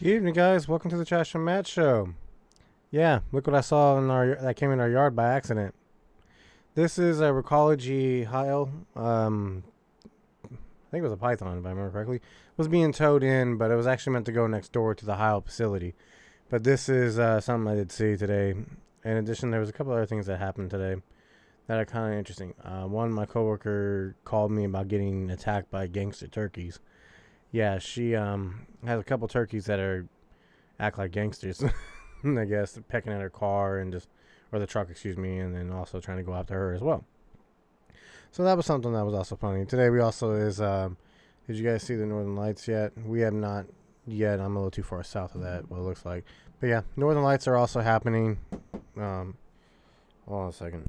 Good evening, guys. Welcome to the Trashman Matt Show. Yeah, look what I saw in our that came in our yard by accident. This is a Recology Heil. I think it was a python, if I remember correctly. It was being towed in, but it was actually meant to go next door to the Heil facility. But this is something I did see today. In addition, there was a couple other things that happened today that are kind of interesting. One, my coworker called me about getting attacked by gangster turkeys. Yeah, she has a couple turkeys that act like gangsters. I guess pecking at her car and just or the truck, excuse me, and then also trying to go after her as well. So that was something that was also funny. Today we also is did you guys see the Northern Lights yet? We have not yet. I'm a little too far south of that, what it looks like. But yeah, Northern Lights are also happening. Hold on a second.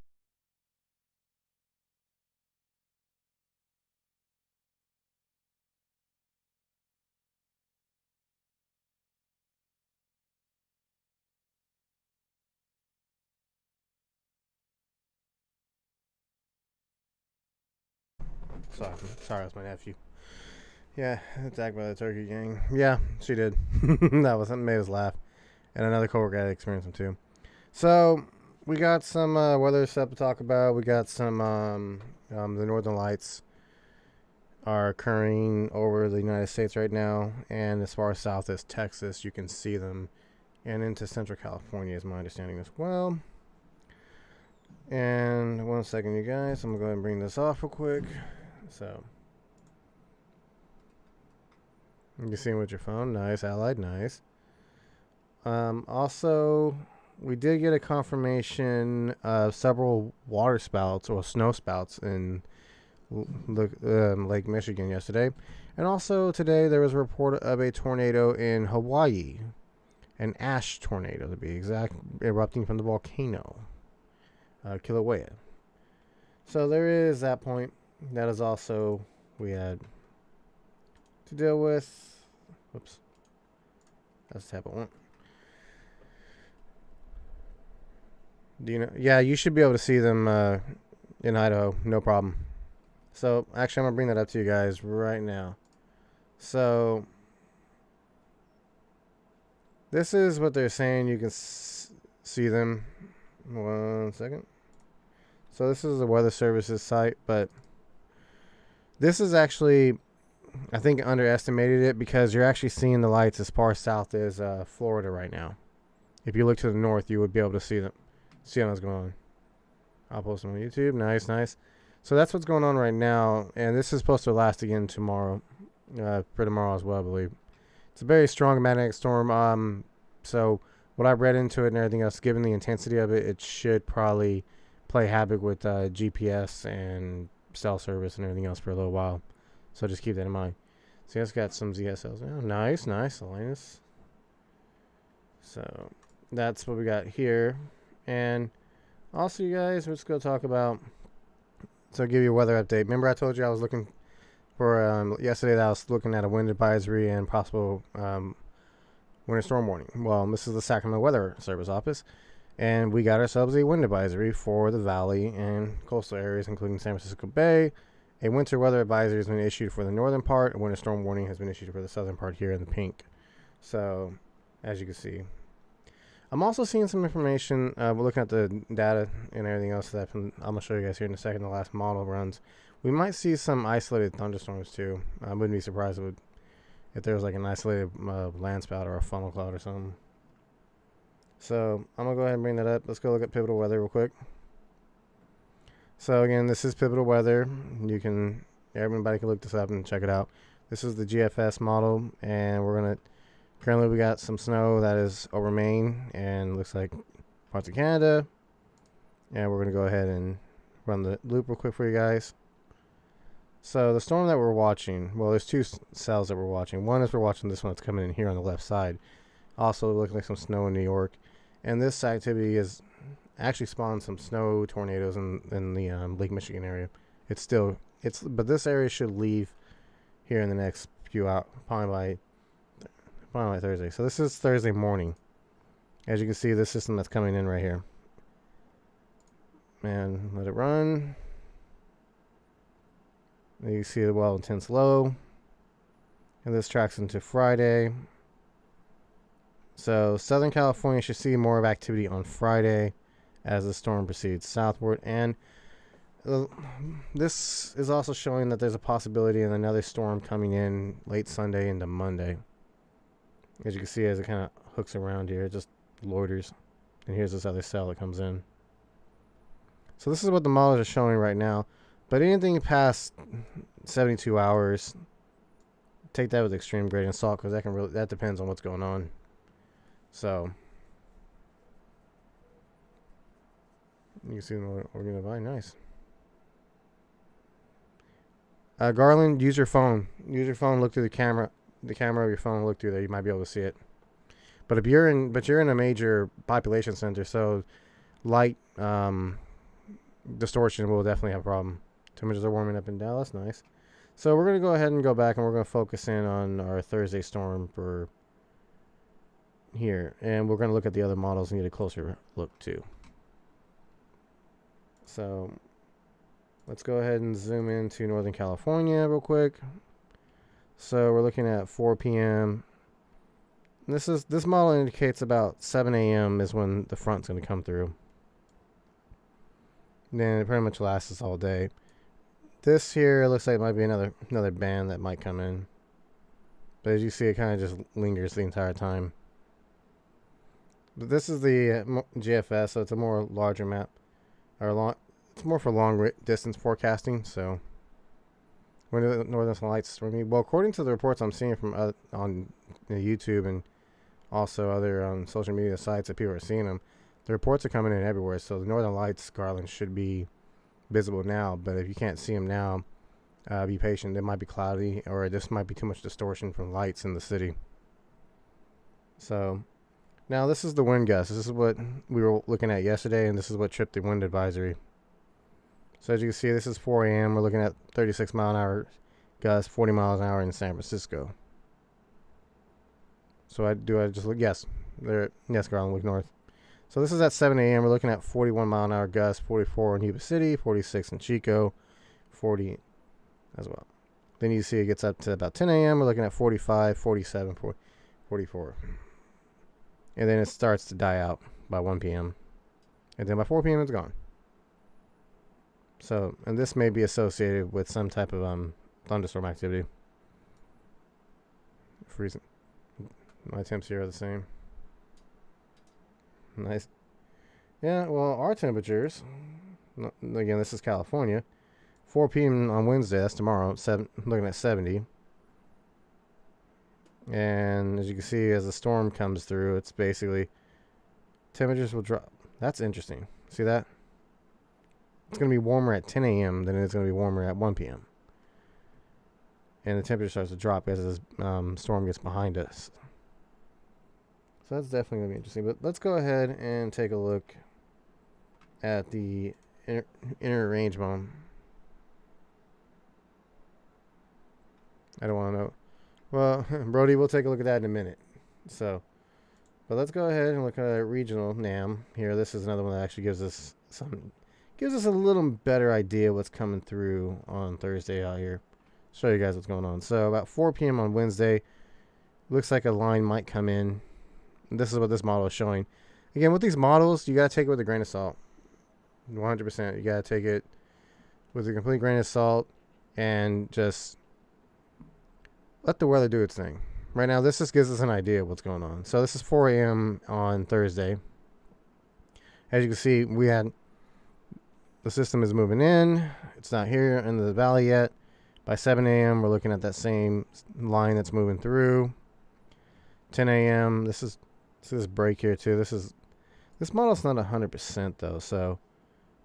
Sorry, that's my nephew. Yeah, attacked by the turkey gang. Yeah, she did. That was something made us laugh. And another coworker had experienced them too. So we got some weather stuff to talk about. We got some the Northern Lights are occurring over the United States right now, and as far south as Texas, you can see them, and into Central California is my understanding as well. And one second, you guys, I'm gonna go ahead and bring this off real quick. So you see with your phone, nice, Allied, nice. Also, we did get a confirmation of several water spouts or snow spouts in Lake Michigan yesterday. And also today there was a report of a tornado in Hawaii, an ash tornado to be exact, erupting from the volcano, Kilauea. So there is that point. That is also we had to deal with. Whoops. That's the type I want. Do you know? Yeah, you should be able to see them in Idaho, no problem. So actually, I'm gonna bring that up to you guys right now. So this is what they're saying. You can see them. One second. So this is the Weather Services site, but this is actually, I think, underestimated it because you're actually seeing the lights as far south as Florida right now. If you look to the north, you would be able to see them. See what's going on. I'll post them on YouTube. Nice, nice. So that's what's going on right now, and this is supposed to last again tomorrow, for tomorrow as well, I believe. It's a very strong magnetic storm. So what I've read into it and everything else, given the intensity of it, it should probably play havoc with GPS and cell service and everything else for a little while. So just keep that in mind. So you guys got some ZSLs now. Nice, nice, Linus. So that's what we got here. And also, you guys, let's go talk about. So I'll give you a weather update. Remember I told you I was looking for yesterday that I was looking at a wind advisory and possible winter storm warning. Well, this is the Sacramento Weather Service office, and we got ourselves a wind advisory for the valley and coastal areas, including San Francisco Bay. A winter weather advisory has been issued for the northern part. A winter storm warning has been issued for the southern part here in the pink. So, as you can see, I'm also seeing some information. We're looking at the data and everything else that I'm going to show you guys here in a second. The last model runs. We might see some isolated thunderstorms too. I wouldn't be surprised if there was like an isolated land spout or a funnel cloud or something. So I'm going to go ahead and bring that up. Let's go look at pivotal weather real quick. So again, this is pivotal weather. Everybody can look this up and check it out. This is the GFS model, and currently we got some snow that is over Maine and looks like parts of Canada. And we're going to go ahead and run the loop real quick for you guys. So the storm that we're watching, well, there's two cells that we're watching. One is we're watching this one that's coming in here on the left side. Also looks like some snow in New York. And this activity is actually spawned some snow tornadoes in the Lake Michigan area. But this area should leave here in the next few hours, probably by Thursday. So this is Thursday morning. As you can see, this system that's coming in right here. And let it run. You can see the well intense low. And this tracks into Friday. So Southern California should see more of activity on Friday as the storm proceeds southward. And this is also showing that there's a possibility of another storm coming in late Sunday into Monday. As you can see, as it kind of hooks around here, it just loiters. And here's this other cell that comes in. So this is what the models are showing right now. But anything past 72 hours, take that with extreme grain of salt, because that depends on what's going on. So you can see what we're gonna buy. Nice. Garland, use your phone. Use your phone. Look through the camera. The camera of your phone. Look through there. You might be able to see it. But if you're in a major population center, so light distortion will definitely have a problem. Temperatures are warming up in Dallas. Nice. So we're gonna go ahead and go back, and we're gonna focus in on our Thursday storm for here, and we're gonna look at the other models and get a closer look too. So let's go ahead and zoom into Northern California real quick. So we're looking at 4 p.m. This model indicates about 7 a.m. is when the front's going to come through. Then it pretty much lasts us all day. This here looks like it might be another band that might come in. But as you see, it kind of just lingers the entire time. But this is the GFS, so it's a more larger map. It's more for long distance forecasting. So when the northern lights for me, well, according to the reports I'm seeing from on YouTube and also other social media sites that people are seeing them, the reports are coming in everywhere. So the northern lights, Garland, should be visible now. But if you can't see them now, be patient. It might be cloudy, or this might be too much distortion from lights in the city. So now this is the wind gusts. This is what we were looking at yesterday, and this is what tripped the wind advisory. So as you can see, this is 4 a.m. We're looking at 36 mile an hour gusts, 40 miles an hour in San Francisco. So I just look, yes, Garland, look north. So this is at 7 a.m. We're looking at 41 mile an hour gusts, 44 in Yuba City, 46 in Chico, 40 as well. Then you see it gets up to about 10 a.m. We're looking at 45, 47, 44. And then it starts to die out by 1 p.m. And then by 4 p.m. it's gone. So, and this may be associated with some type of thunderstorm activity. Freezing. My temps here are the same. Nice. Yeah, well, our temperatures, again, this is California. 4 p.m. on Wednesday, that's tomorrow, looking at 70. And as you can see, as the storm comes through, it's basically, temperatures will drop. That's interesting. See that? It's going to be warmer at 10 a.m. than it's going to be warmer at 1 p.m. And the temperature starts to drop as this storm gets behind us. So that's definitely going to be interesting. But let's go ahead and take a look at the inner range bomb. I don't want to know. Well, Brody, we'll take a look at that in a minute. So, but let's go ahead and look at a regional NAM here. This is another one that actually gives us a little better idea what's coming through on Thursday out here. Show you guys what's going on. So about 4 p.m. on Wednesday, looks like a line might come in. This is what this model is showing. Again, with these models, you got to take it with a grain of salt. 100%. You got to take it with a complete grain of salt and just let the weather do its thing. Right now, this just gives us an idea of what's going on. So this is 4 a.m. on Thursday. As you can see, the system is moving in. It's not here in the valley yet. By 7 a.m., we're looking at that same line that's moving through. 10 a.m., this is this break here too. This model's not 100% though, so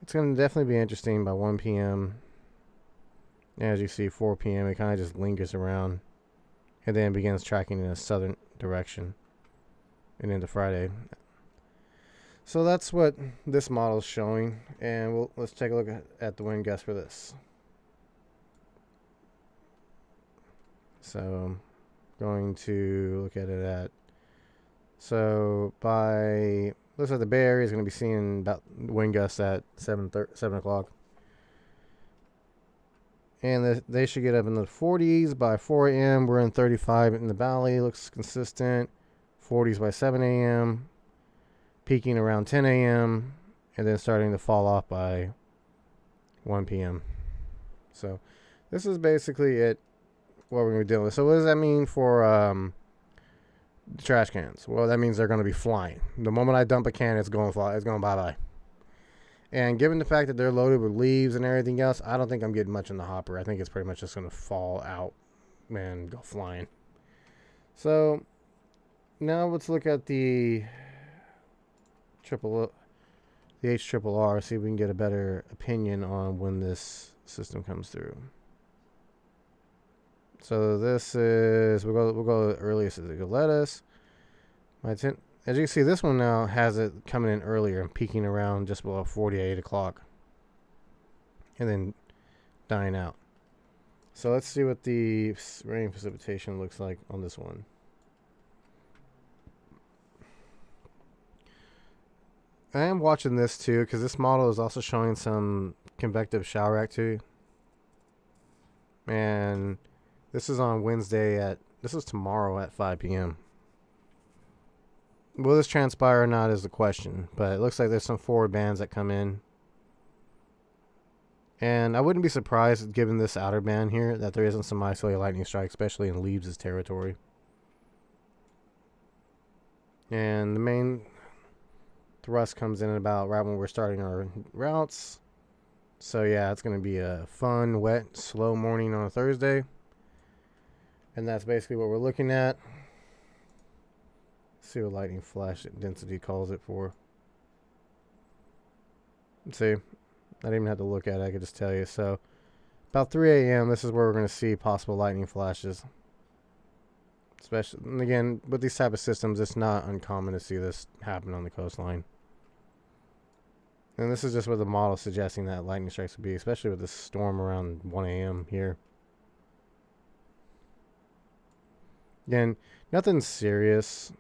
it's going to definitely be interesting by 1 p.m. As you see, 4 p.m., it kind of just lingers around and then begins tracking in a southern direction and into Friday. So that's what this model is showing, and let's take a look at the wind gust for this. So I'm going to look at it so looks like the Bay Area is going to be seeing about wind gusts at 7 o'clock. And they should get up in the 40s by 4 a.m. We're in 35 in the valley, looks consistent. 40s by 7 a.m., peaking around 10 a.m., and then starting to fall off by 1 p.m. So this is basically it, what we're going to be dealing with. So what does that mean for the trash cans? Well, that means they're going to be flying. The moment I dump a can, it's going to fly. It's going bye-bye. And given the fact that they're loaded with leaves and everything else, I don't think I'm getting much in the hopper. I think it's pretty much just going to fall out and go flying. So now let's look at the HRRR, see if we can get a better opinion on when this system comes through. So this is, we'll go earliest as it will let us. As you can see, this one now has it coming in earlier and peaking around just below 48 o'clock. And then dying out. So let's see what the rain precipitation looks like on this one. I am watching this too, because this model is also showing some convective shower activity. And this is on Wednesday this is tomorrow at 5 p.m. Will this transpire or not is the question. But it looks like there's some forward bands that come in. And I wouldn't be surprised, given this outer band here, that there isn't some isolated lightning strike, especially in Leaves' territory. And the main thrust comes in about right when we're starting our routes. So yeah, it's going to be a fun, wet, slow morning on a Thursday. And that's basically what we're looking at. Let's see what lightning flash density calls it for. Let's see. I didn't even have to look at it. I could just tell you. So about 3 a.m. this is where we're going to see possible lightning flashes. Especially, and again, with these type of systems, it's not uncommon to see this happen on the coastline. And this is just what the model is suggesting that lightning strikes would be, especially with this storm around 1 a.m. here. Again, nothing serious.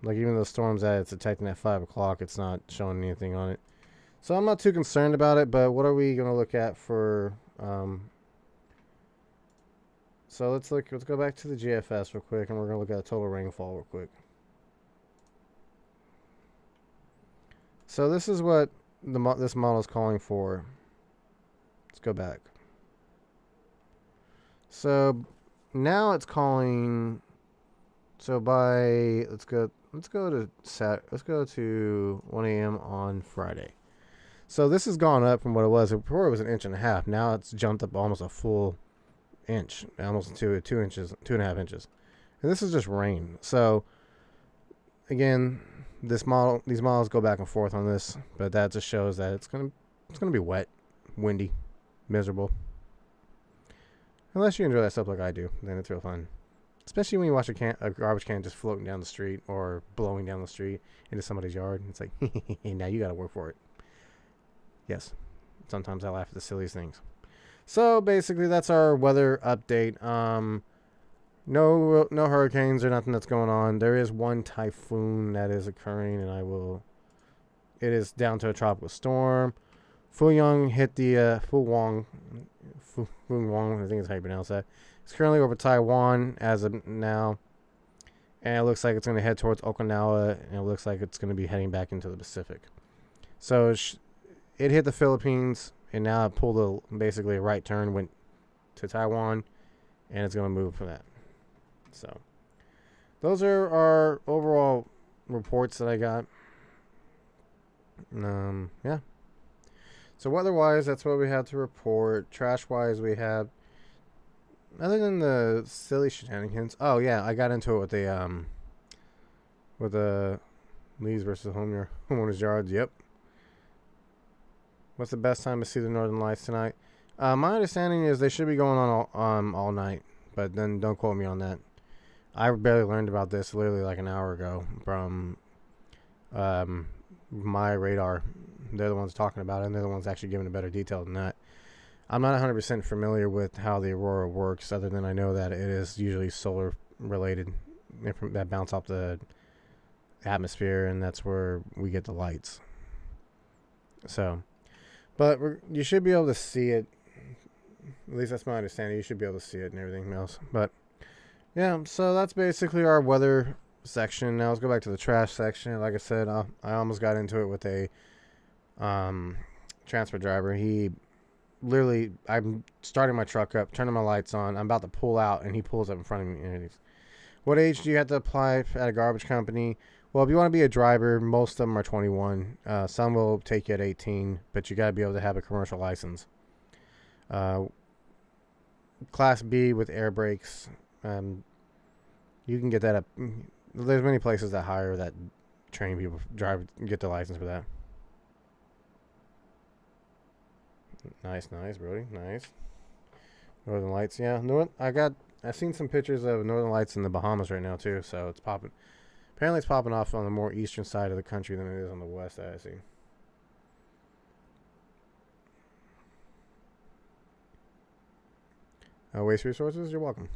Like even those storms that it's detecting at 5 o'clock, it's not showing anything on it. So I'm not too concerned about it, but what are we going to look at for... So let's go back to the GFS real quick, and we're going to look at total rainfall real quick. So this is what this model is calling for. Let's go back. So now it's calling. So by let's go to 1 a.m. on Friday. So this has gone up from what it was. Before it was 1.5 inches. Now it's jumped up almost a full inch, almost 2 inches, 2.5 inches. And this is just rain. So again, these models go back and forth on this, but that just shows that it's gonna be wet, windy, miserable. Unless you enjoy that stuff like I do, then it's real fun. Especially when you watch a garbage can just floating down the street or blowing down the street into somebody's yard. It's like, now you got to work for it. Yes, sometimes I laugh at the silliest things. So basically, that's our weather update. No hurricanes or nothing that's going on. There is one typhoon that is occurring, and it is down to a tropical storm. Fuyang hit the Fuyang, I think is how you pronounce that. It's currently over Taiwan as of now, and it looks like it's going to head towards Okinawa, and it looks like it's going to be heading back into the Pacific. So it hit the Philippines, and now it pulled basically a right turn, went to Taiwan, and it's going to move from that. So those are our overall reports that I got. Yeah. So weather-wise, that's what we had to report. Trash-wise, we had, other than the silly shenanigans. Oh yeah, I got into it with the Leaves versus homeowners yards. Yep. What's the best time to see the Northern Lights tonight? My understanding is they should be going on all night, but then don't quote me on that. I barely learned about this literally like an hour ago from my radar. They're the ones talking about it, and they're the ones actually giving a better detail than that. I'm not 100% familiar with how the aurora works, other than I know that it is usually solar related, that bounce off the atmosphere, and that's where we get the lights. So, but you should be able to see it. At least that's my understanding. You should be able to see it and everything else. But Yeah, so that's basically our weather section. Now let's go back to the trash section. Like I said, I almost got into it with a transfer driver. He literally, I'm starting my truck up, turning my lights on. I'm about to pull out, and he pulls up in front of me. And he's, what age do you have to apply at a garbage company? Well, if you want to be a driver, most of them are 21. Some will take you at 18, but you got to be able to have a commercial license. Class B with air brakes. You can get that up. There's many places that hire that train people get the license for that. Nice, Brody. Nice. Northern Lights, yeah. I've seen some pictures of Northern Lights in the Bahamas right now too, so it's popping. Apparently, it's popping off on the more eastern side of the country than it is on the west. I see. Waste resources, you're welcome.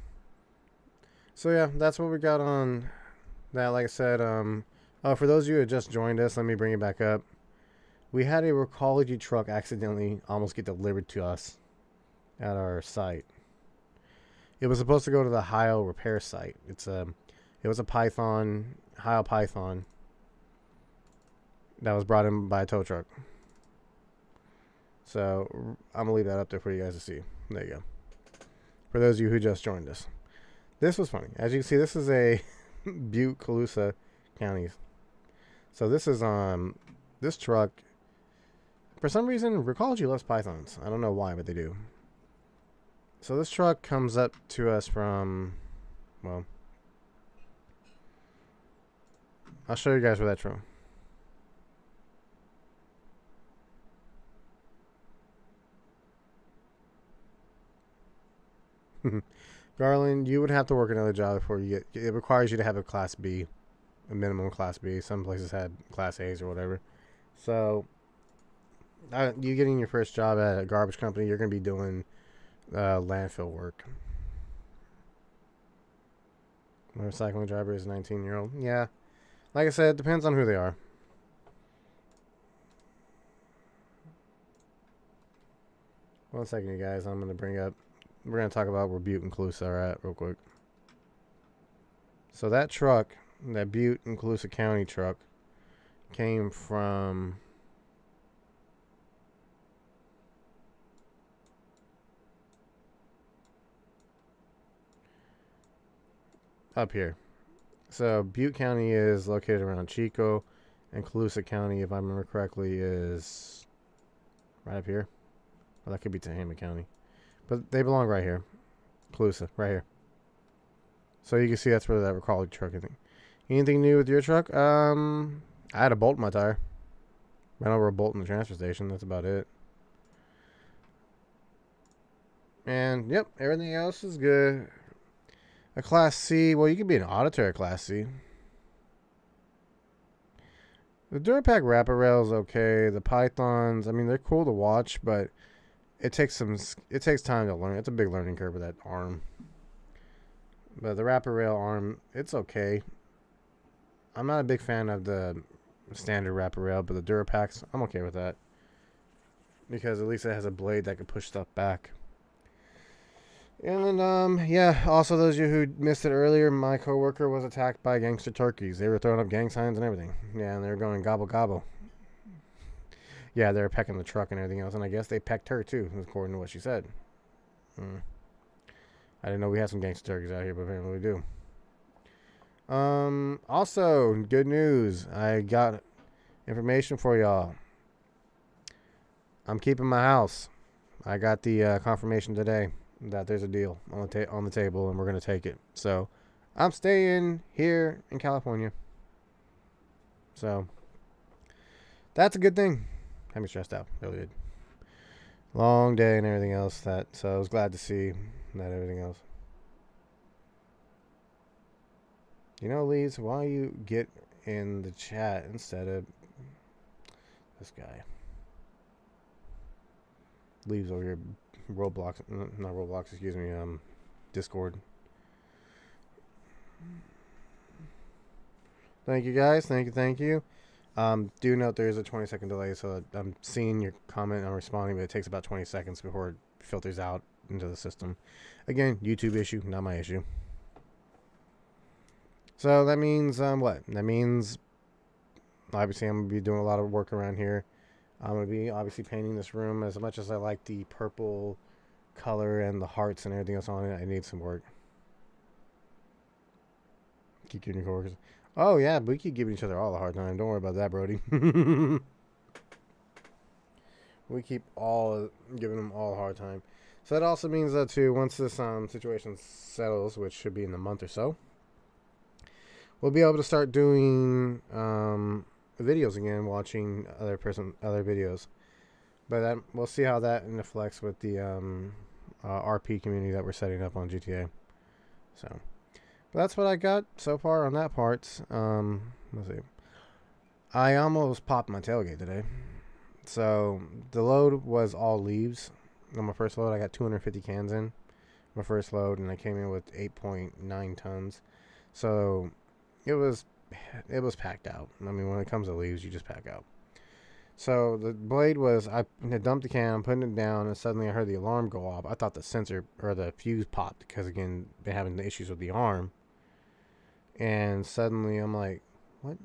So yeah, that's what we got on that. Like I said, for those of you who just joined us, let me bring it back up. We had a Recology truck accidentally almost get delivered to us at our site. It was supposed to go to the Heil repair site. It was a Python, Heil Python, that was brought in by a tow truck. So I'm gonna leave that up there for you guys to see. There you go. For those of you who just joined us, this was funny. As you can see, this is a Butte, Colusa counties. So this is this truck. For some reason, Recology loves pythons. I don't know why, but they do. So this truck comes up to us from, well, I'll show you guys where that's from. Garland, you would have to work another job before you get. It requires you to have a Class B, a minimum Class B. Some places had Class A's or whatever. So, you getting your first job at a garbage company, you're going to be doing landfill work. My recycling driver is a 19-year-old. Yeah, like I said, it depends on who they are. One second, you guys. I'm going to bring up. We're going to talk about where Butte and Colusa are at real quick. So that truck, that Butte and Colusa County truck, came from up here. So Butte County is located around Chico, and Colusa County, if I remember correctly, is right up here. Well, that could be Tehama County. But they belong right here. Colusa, right here. So you can see that's where that Recology truck is. Anything new with your truck? I had a bolt in my tire. Ran over a bolt in the transfer station. That's about it. And, yep, everything else is good. A Class C. Well, you can be an auditor at Class C. The Durapack wrapper rail is okay. The Pythons, I mean, they're cool to watch, but it takes time to learn. It's a big learning curve with that arm. But the wrapper rail arm, it's okay. I'm not a big fan of the standard wrapper rail, but the Durapacks, I'm okay with that. Because at least it has a blade that can push stuff back. And then, yeah, also those of you who missed it earlier, my coworker was attacked by gangster turkeys. They were throwing up gang signs and everything. Yeah, and they were going gobble gobble. Yeah, they were pecking the truck and everything else, and I guess they pecked her too, according to what she said. I didn't know we had some gangster turkeys out here, but apparently we do. Also, good news. I got information for y'all. I'm keeping my house. I got the confirmation today that there's a deal on the table, and we're going to take it. So, I'm staying here in California. So, that's a good thing. Had me stressed out. Really did. Long day and everything else. So, I was glad to see that everything else. You know, Leeds, why you get in the chat instead of this guy? Leaves over here. Roblox, not Roblox, excuse me, Discord. Thank you guys, thank you. Do note there is a 20-second delay, so I'm seeing your comment, I'm responding, but it takes about 20 seconds before it filters out into the system. Again, YouTube issue, not my issue. So that means what? That means obviously I'm gonna be doing a lot of work around here. I'm gonna be obviously painting this room. As much as I like the purple color and the hearts and everything else on it, I need some work. Keep giving coworkers. Oh yeah, we keep giving each other all a hard time. Don't worry about that, Brody. We keep all giving them all a hard time. So that also means that too, once this situation settles, which should be in a month or so, we'll be able to start doing videos again, watching other videos. But that, we'll see how that inflects with the RP community that we're setting up on GTA. So but that's what I got so far on that part. Let's see. I almost popped my tailgate today. So the load was all leaves. On my first load, I got 250 cans in my first load, and I came in with 8.9 tons. So it was packed out. I mean, when it comes to leaves, you just pack out. So the blade was, I had dumped the can, I'm putting it down, and suddenly I heard the alarm go off. I thought the sensor or the fuse popped because, again, been having the issues with the arm. And suddenly I'm like, what?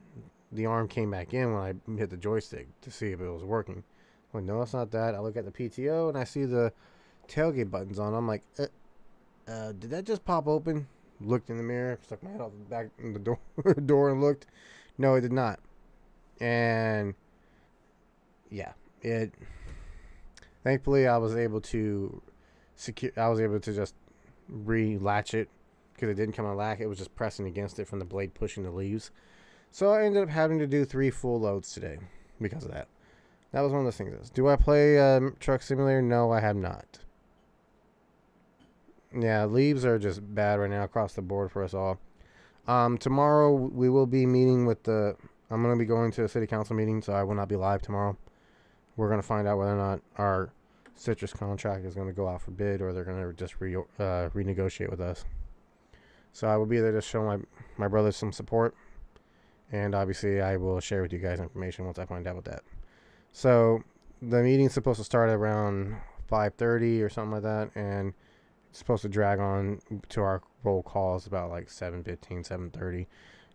The arm came back in when I hit the joystick to see if it was working. I'm like, no, it's not that. I look at the PTO and I see the tailgate buttons on. I'm like, did that just pop open? Looked in the mirror, stuck my head out the back in the door and looked. No, it did not. And yeah, it. Thankfully, I was able to just re-latch it because it didn't come unlatch. It was just pressing against it from the blade pushing the leaves. So I ended up having to do 3 full loads today because of that. That was one of those things. Do I play Truck Simulator? No, I have not. Yeah, leaves are just bad right now across the board for us all. Tomorrow we will be meeting with I'm going to be going to a city council meeting, so I will not be live tomorrow. We're going to find out whether or not our citrus contract is going to go out for bid or they're going to just renegotiate with us. So I will be there to show my brothers some support. And obviously I will share with you guys information once I find out with that. So the meeting's supposed to start around 5:30 or something like that. And it's supposed to drag on to our roll calls about like 7:15, 7:30.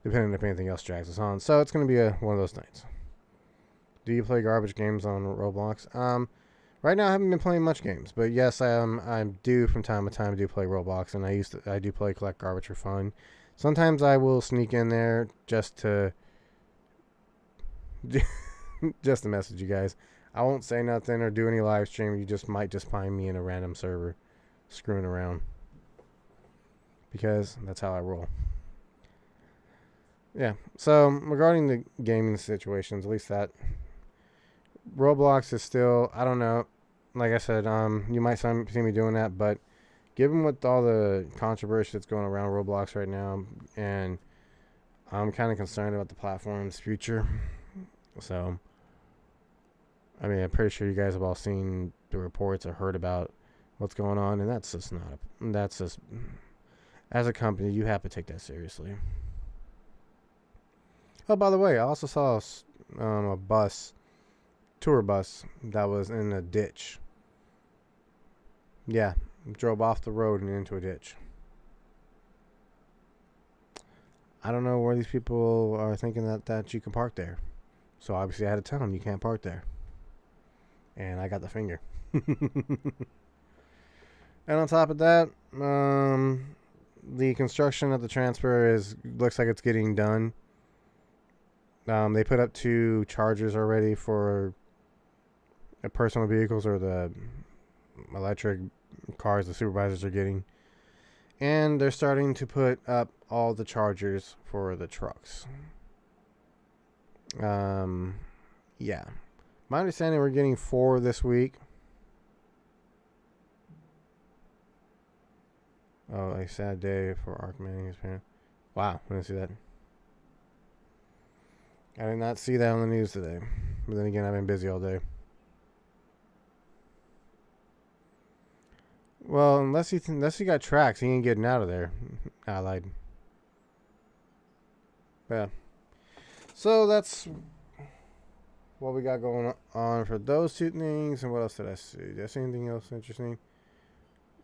Depending if anything else drags us on. So it's going to be one of those nights. Do you play garbage games on Roblox? Right now I haven't been playing much games, but yes, I do from time to time play Roblox, and I do play collect garbage for fun. Sometimes I will sneak in there just to message you guys. I won't say nothing or do any live stream. You might find me in a random server screwing around because that's how I roll. Yeah. So regarding the gaming situations, at least that Roblox is still, I don't know. Like I said, you might see me doing that, but given with all the controversy that's going around Roblox right now, and I'm kind of concerned about the platform's future. So, I mean, I'm pretty sure you guys have all seen the reports or heard about what's going on, and that's just as a company, you have to take that seriously. Oh, by the way, I also saw a tour bus that was in a ditch. Yeah, drove off the road and into a ditch. I don't know where these people are thinking that you can park there. So obviously I had to tell them you can't park there. And I got the finger. And on top of that, the construction of the transfer looks like it's getting done. They put up 2 chargers already for personal vehicles or the electric cars the supervisors are getting. And they're starting to put up all the chargers for the trucks. Yeah. My understanding, we're getting 4 this week. Oh, a sad day for Arkman and his parents. Wow, I didn't see that. I did not see that on the news today. But then again, I've been busy all day. Well, unless he got tracks, he ain't getting out of there. I lied. Yeah. So that's what we got going on for those 2 things. And what else did I see? Did I see anything else interesting?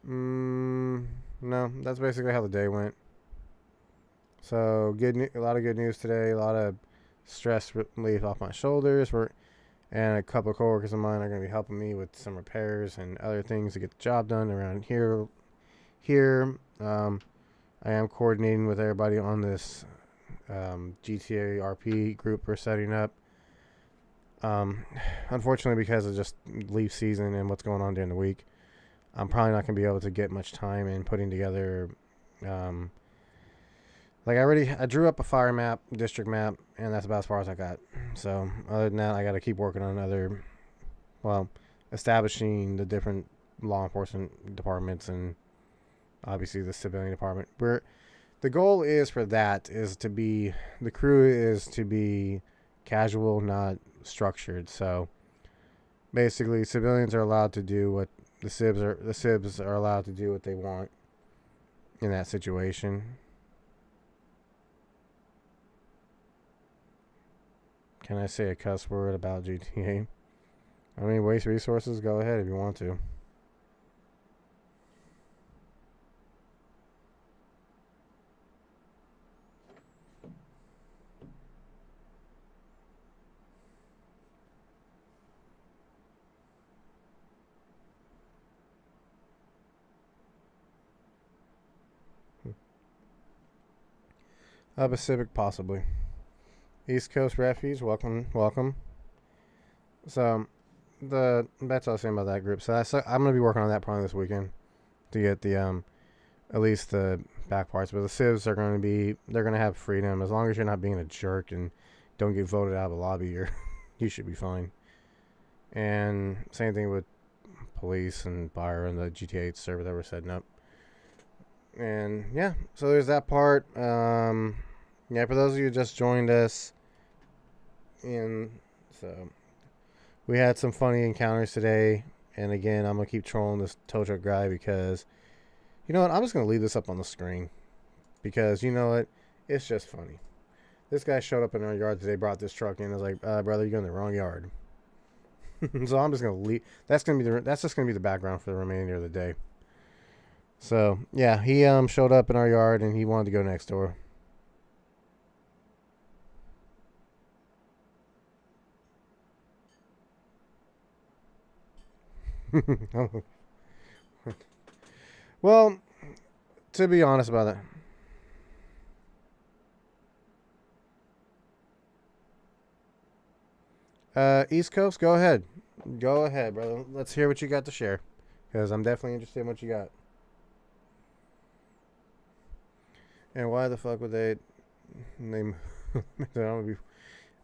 No, that's basically how the day went. So a lot of good news today. A lot of stress relief off my shoulders. And a couple of coworkers of mine are going to be helping me with some repairs and other things to get the job done around here. I am coordinating with everybody on this GTA RP group we're setting up. Unfortunately, because of just leaf season and what's going on during the week, I'm probably not going to be able to get much time in putting together. I drew up a fire map, district map, and that's about as far as I got. So other than that, I got to keep working on establishing the different law enforcement departments and obviously the civilian department. The goal is for that is to be, the crew is to be casual, not structured. So basically, civilians are allowed to do what the civs are allowed to do what they want in that situation. Can I say a cuss word about GTA? I mean, waste resources? Go ahead if you want to. Pacific, possibly. East Coast Refuge, welcome. So, that's what I was saying about that group. So I'm gonna be working on that probably this weekend to get the at least the back parts. But the civs they're gonna have freedom as long as you're not being a jerk and don't get voted out of the lobby. You should be fine. And same thing with police and fire and the GTA server that we're setting up. And yeah, so there's that part. Yeah, for those of you who just joined us, so we had some funny encounters today. And again, I'm gonna keep trolling this tow truck guy because you know what? I'm just gonna leave this up on the screen because you know what? It's just funny. This guy showed up in our yard today, brought this truck in. I was like, brother, you're in the wrong yard. So I'm just gonna leave. That's just gonna be the background for the remainder of the day. So yeah, he showed up in our yard and he wanted to go next door. Well, to be honest about that, East Coast, go ahead, brother. Let's hear what you got to share, because I'm definitely interested in what you got. And why the fuck would they name?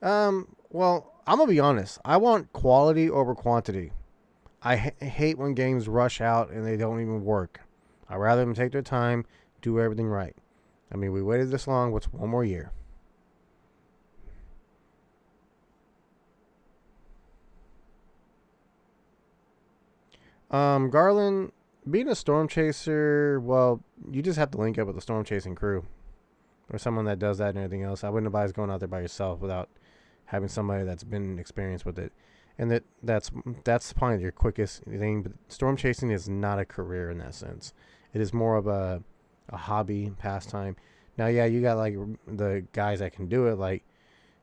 Well, I'm gonna be honest. I want quality over quantity. I hate when games rush out and they don't even work. I'd rather them take their time, do everything right. I mean, we waited this long. What's one more year? Garland, being a storm chaser, well, you just have to link up with a storm chasing crew or someone that does that and everything else. I wouldn't advise going out there by yourself without having somebody that's been experienced with it. And that's probably your quickest thing. But storm chasing is not a career in that sense. It is more of a hobby, pastime. Now, yeah, you got like the guys that can do it, like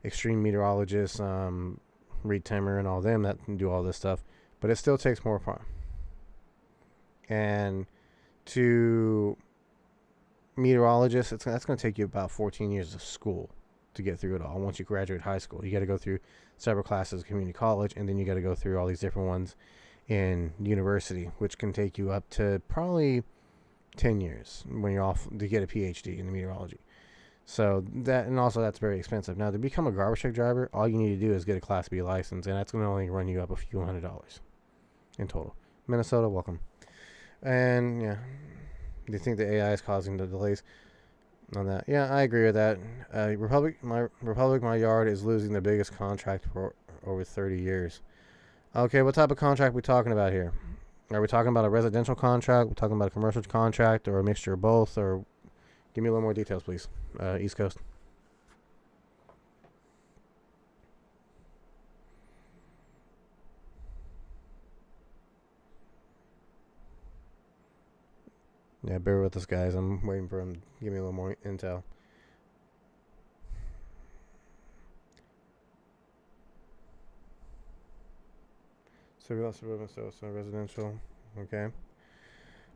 extreme meteorologists, Reed Timmer, and all them that can do all this stuff. But it still takes more fun. And to meteorologists, that's going to take you about 14 years of school to get through it all. Once you graduate high school, you got to go through several classes at community college, and then you got to go through all these different ones in university, which can take you up to probably 10 years when you're off to get a PhD in meteorology. So that, and also that's very expensive. Now, to become a garbage truck driver, all you need to do is get a Class B license, and that's going to only run you up a few $100s in total. Minnesota, welcome. And yeah, do you think the AI is causing the delays on that? Yeah, I agree with that. My yard is losing the biggest contract for over 30 years. Okay, what type of contract are we talking about here? Are we talking about a residential contract? We're talking about a commercial contract, or a mixture of both? Or give me a little more details, please. East Coast. Yeah, bear with us, guys. I'm waiting for him to give me a little more intel. Suburban, so residential. Okay.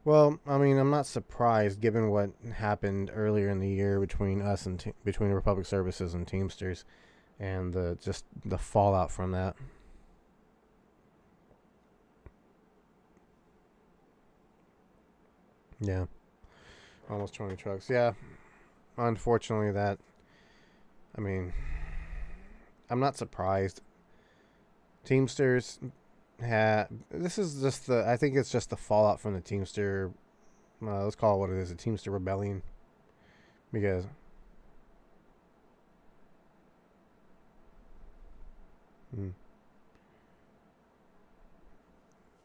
Well, I mean, I'm not surprised given what happened earlier in the year between us and between Republic Services and Teamsters, and just the fallout from that. Yeah, almost 20 trucks. Yeah, unfortunately, that. I mean, I'm not surprised. Teamsters had. This is just the. I think it's just the fallout from the Teamster. Let's call it what it is, a Teamster rebellion, because. Hmm.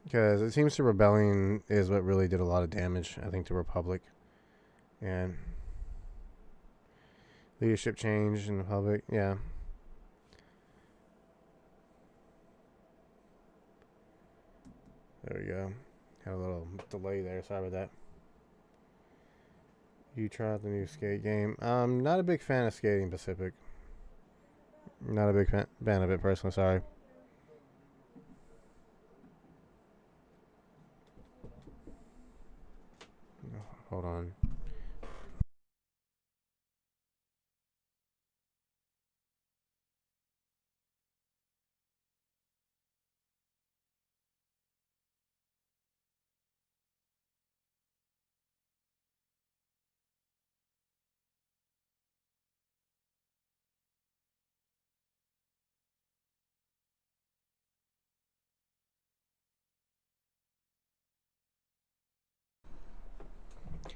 Because it seems the rebellion is what really did a lot of damage, I think, to Republic. And leadership change in the public, yeah. There we go. Had a little delay there, sorry about that. You tried the new skate game. Not a big fan of skating Pacific. Not a big fan of it personally, sorry. Hold on.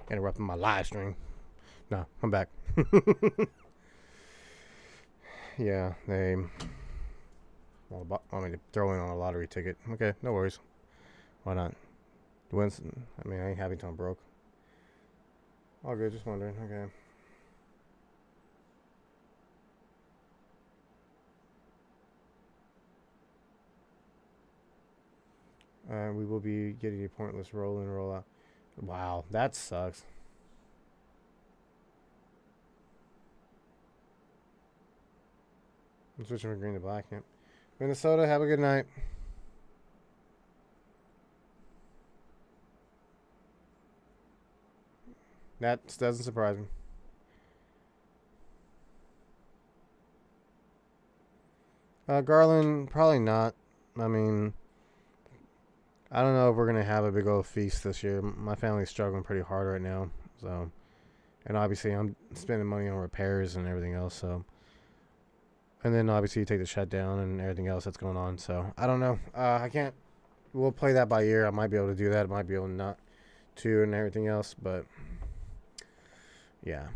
Interrupting my live stream. No, I'm back. Yeah, they want me to throw in on a lottery ticket. Okay, no worries. Why not? Winston. I mean, I ain't having till I'm broke. All good, just wondering. Okay. We will be getting a pointless roll in, roll out. Wow, that sucks. I'm switching from green to black. Yep. Minnesota, have a good night. That doesn't surprise me. Garland, probably not. I mean, I don't know if we're gonna have a big old feast this year. My family's struggling pretty hard right now, so, and obviously I'm spending money on repairs and everything else. So, and then obviously you take the shutdown and everything else that's going on. So I don't know. I can't. We'll play that by ear. I might be able to do that. I might be able to not to and everything else, but yeah.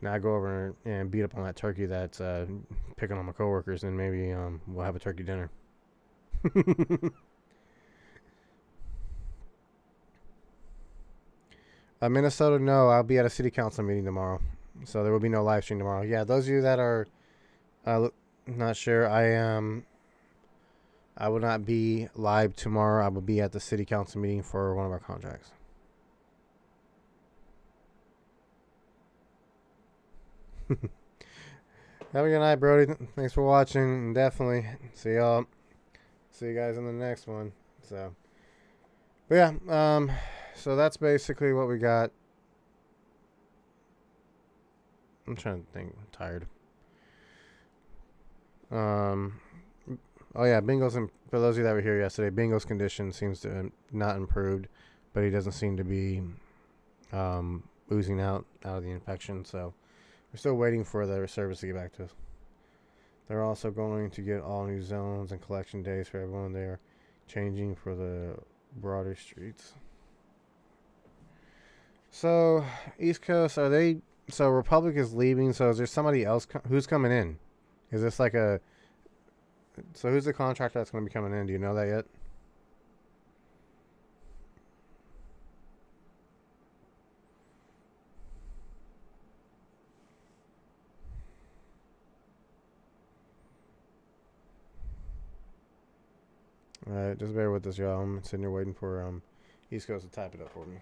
Now I go over and beat up on that turkey that's picking on my coworkers, and maybe we'll have a turkey dinner. Minnesota, no. I'll be at a city council meeting tomorrow, so there will be no live stream tomorrow. Yeah, those of you that are not sure, I will not be live tomorrow. I will be at the city council meeting for one of our contracts. Have a good night, Brody. Thanks for watching. And definitely see y'all. See you guys in the next one. So, but yeah, so that's basically what we got. I'm trying to think. I'm tired. Oh yeah, Bingo's. For those of you that were here yesterday, Bingo's condition seems to have not improved, but he doesn't seem to be oozing out of the infection. So we're still waiting for the service to get back to us. They're also going to get all new zones and collection days for everyone. They are changing for the broader streets. So East Coast, are they? So Republic is leaving. So is there somebody else who's coming in? Is this like a? So who's the contractor that's going to be coming in? Do you know that yet? All right, just bear with us, y'all. I'm sitting here waiting for East Coast to type it up for me.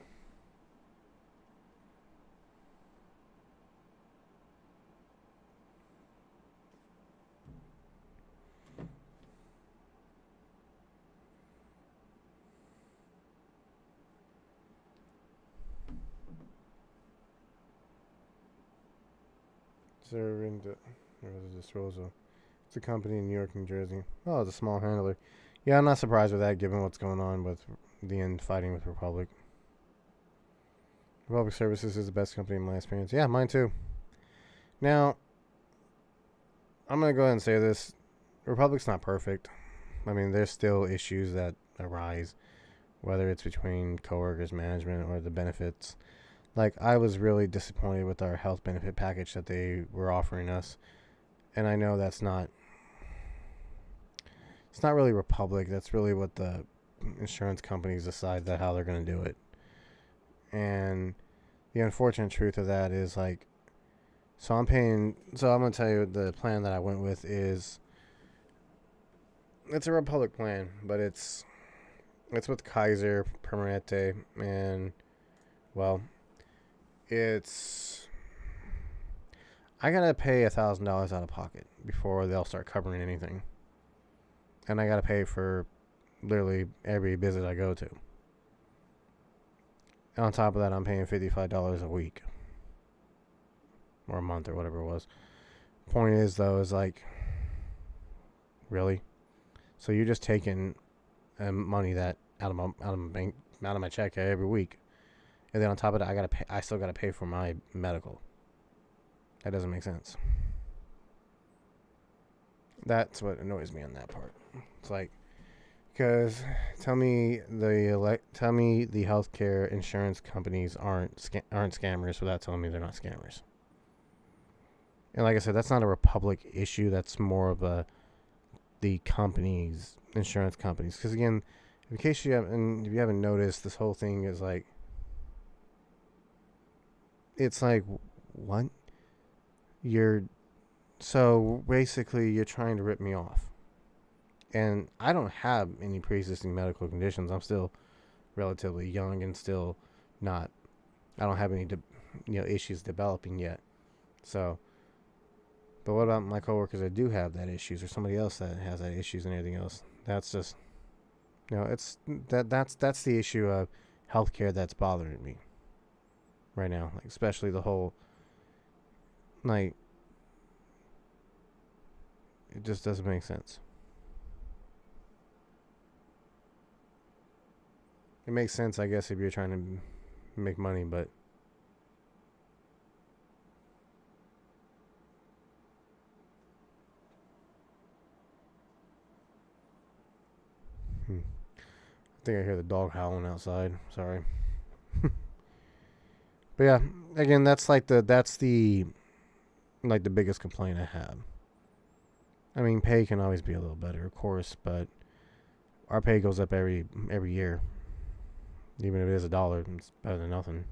they're into disposal. It's a company in New York, New Jersey. Oh, it's a small handler. Yeah, I'm not surprised with that, given what's going on with the fighting with Republic. Republic Services is the best company in my experience. Yeah, mine too. Now, I'm gonna go ahead and say this: Republic's not perfect. I mean, there's still issues that arise, whether it's between coworkers, management, or the benefits. Like, I was really disappointed with our health benefit package that they were offering us, and I know that's not. It's not really Republic. That's really what the insurance companies decide that how they're going to do it. And the unfortunate truth of that is, like, so I'm paying. So I'm going to tell you the plan that I went with is. It's a Republic plan, but it's with Kaiser Permanente, and well, it's I gotta pay $1,000 out of pocket before they'll start covering anything, and I gotta pay for literally every visit I go to. And on top of that, I'm paying $55 a week or a month or whatever it was. Point is, though, is like, really? So you're just taking money that out of my check every week, and then on top of that, I still gotta pay for my medical. That doesn't make sense. That's what annoys me on that part. It's like, because tell me the healthcare insurance companies aren't scammers without telling me they're not scammers. And like I said, that's not a Republic issue. That's more of the companies, insurance companies. Because again, in case if you haven't noticed, this whole thing is like, it's like, what? So basically you're trying to rip me off. And I don't have any pre-existing medical conditions. I'm still relatively young and still not, I don't have any issues developing yet. So, but what about my coworkers that do have that issues, or somebody else that has that issues and everything else? That's just, it's that's the issue of healthcare that's bothering me right now. Like, especially the whole, like, it just doesn't make sense. It makes sense, I guess, if you're trying to make money, but I think I hear the dog howling outside. Sorry. But yeah, again, that's the biggest complaint I have. I mean, pay can always be a little better, of course, but our pay goes up every year. Even if it is $1, it's better than nothing.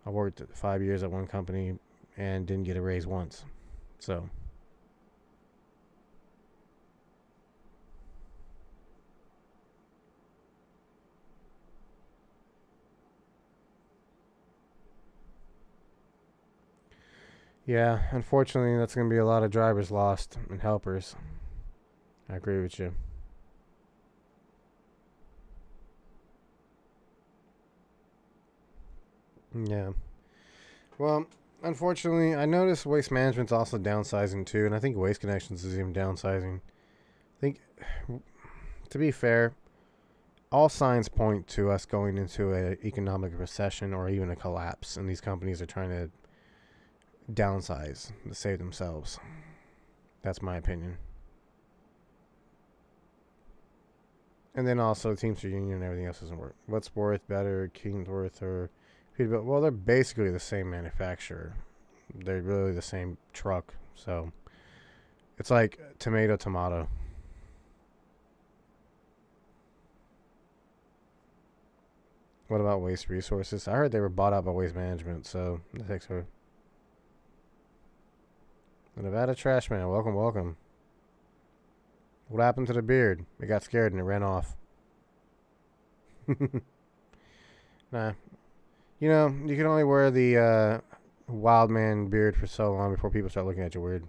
I worked 5 years at one company and didn't get a raise once. So, yeah, unfortunately, that's going to be a lot of drivers lost and helpers. I agree with you. Yeah. Well, unfortunately, I noticed Waste Management's also downsizing too, and I think Waste Connections is even downsizing. I think, to be fair, all signs point to us going into an economic recession or even a collapse, and these companies are trying to downsize to save themselves. That's my opinion. And then also Teamster Union and everything else doesn't work. What's worth better, Kingsworth or Peterbilt? Well, they're basically the same manufacturer. They're really the same truck. So it's like tomato. What about Waste Resources? I heard they were bought out by Waste Management, so that takes her. The Nevada Trashman, welcome. What happened to the beard? It got scared and it ran off. Nah. You can only wear the wild man beard for so long before people start looking at you weird.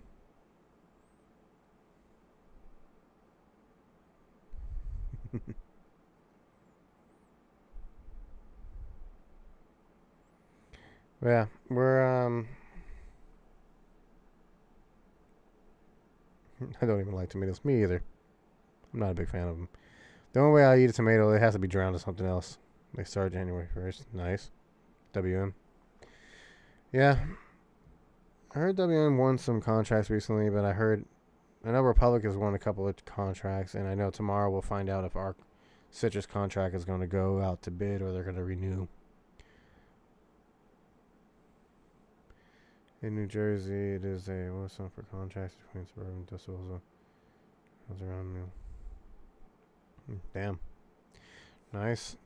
Yeah, we're I don't even like tomatoes. Me either. I'm not a big fan of them. The only way I eat a tomato, it has to be drowned in something else. They start January 1st. Nice. WM. Yeah. I heard WM won some contracts recently, but I know Republic has won a couple of contracts, and I know tomorrow we'll find out if our citrus contract is going to go out to bid or they're going to renew. In New Jersey, it is a what's on for contracts between suburban disposal. Around new. Damn. Nice.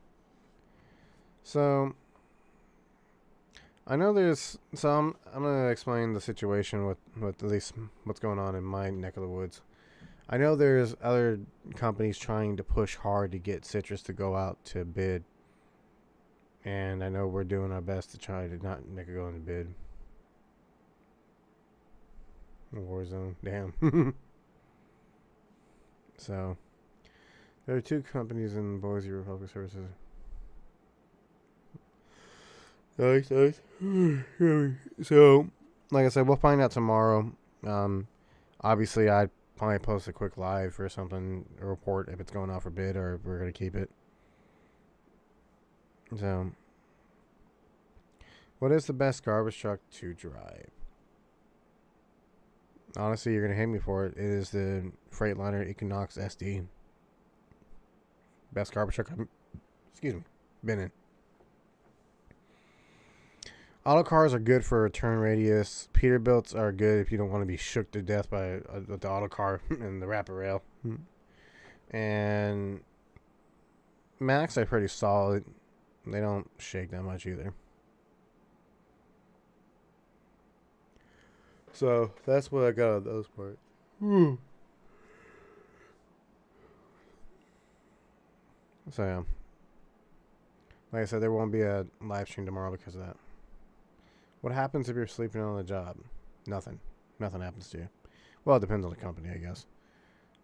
So I know there's some. I'm gonna explain the situation with at least what's going on in my neck of the woods. I know there's other companies trying to push hard to get citrus to go out to bid, and I know we're doing our best to try to not make it go into bid. Warzone, damn. So there are two companies in Boise Republic Services. Nice. So, like I said, we'll find out tomorrow. Obviously, I'd probably post a quick live or something, a report if it's going out for bid or if we're going to keep it. So, what is the best garbage truck to drive? Honestly, you're going to hate me for it. It is the Freightliner Equinox SD. Best garbage truck I've been in. Auto cars are good for return radius. Peterbilts are good if you don't want to be shook to death by the auto car and the wrapper rail. And Max are pretty solid. They don't shake that much either. So that's what I got on those parts. So yeah. Like I said, there won't be a live stream tomorrow because of that. What happens if you're sleeping on the job? Nothing. Nothing happens to you. Well, it depends on the company, I guess.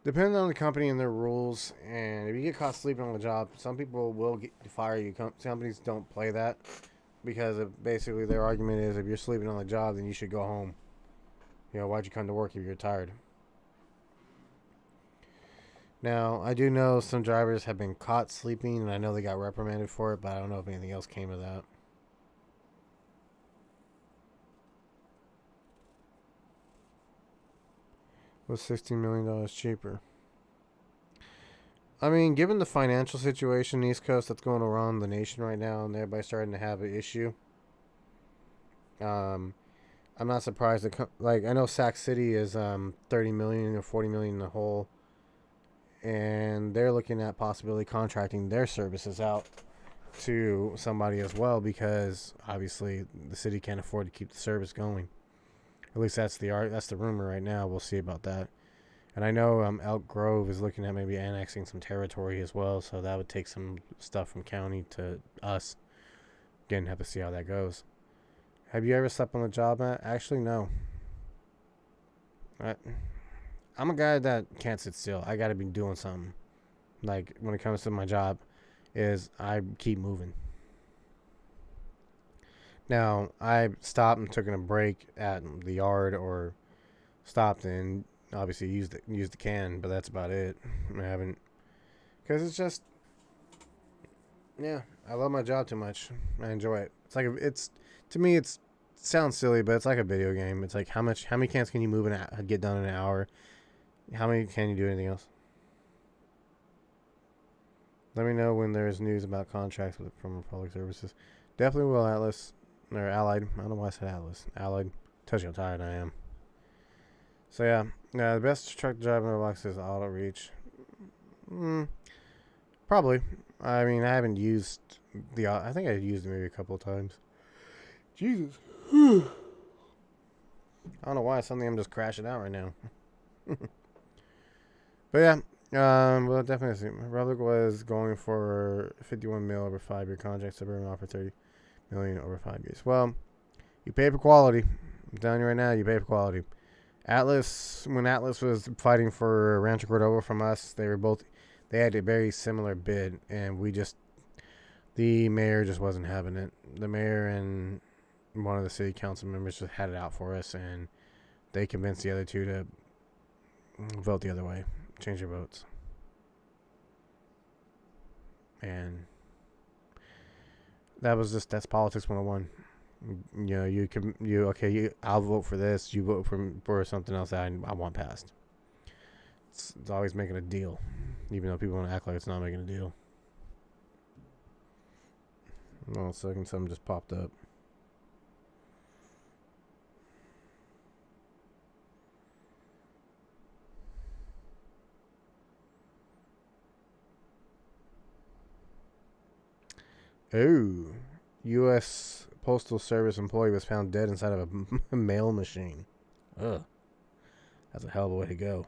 Depends on the company and their rules. And if you get caught sleeping on the job, some people will fire you. Companies don't play that because basically their argument is if you're sleeping on the job, then you should go home. You know, why'd you come to work if you're tired? Now, I do know some drivers have been caught sleeping, and I know they got reprimanded for it, but I don't know if anything else came of that. Was $16 million cheaper? I mean, given the financial situation in the East Coast that's going around the nation right now, and everybody's starting to have an issue, I'm not surprised. I know Sac City is 30 million or 40 million in the hole, and they're looking at possibly contracting their services out to somebody as well because obviously the city can't afford to keep the service going. At least that's the rumor right now. We'll see about that. And I know Elk Grove is looking at maybe annexing some territory as well, so that would take some stuff from county to us. Again, have to see how that goes. Have you ever slept on the job, Matt? Actually, no. I'm a guy that can't sit still. I got to be doing something. Like, when it comes to my job, is I keep moving. Now, I stopped and took a break at the yard or stopped and obviously used the can, but that's about it. I haven't, because it's just, yeah, I love my job too much. I enjoy it. To me, it sounds silly, but it's like a video game. It's like how many cans can you move and get done in an hour? How many can you do anything else? Let me know when there's news about contracts from Republic Services. Definitely will, Atlas. Or Allied. I don't know why I said Atlas. Allied. Tells you how tired I am. So yeah. The best truck to drive in the box is Auto Reach. Probably. I mean, I haven't used I think I used it maybe a couple of times. Jesus. I don't know why. Suddenly I'm just crashing out right now. But yeah. Well, definitely see. Republic was going for 51 mil over 5-year contract. Suburban offer 30 million over 5 years. Well, you pay for quality. I'm telling you right now, you pay for quality. When Atlas was fighting for Rancho Cordova from us, they had a very similar bid, and the mayor just wasn't having it. The mayor and one of the city council members just had it out for us, and they convinced the other two to vote the other way. Change your votes. And that's politics 101. You know, I'll vote for this, you vote for something else that I want passed. It's always making a deal, even though people want to act like it's not making a deal. Hold on a second, something just popped up. Oh, U.S. Postal Service employee was found dead inside of a mail machine. Ugh. That's a hell of a way to go.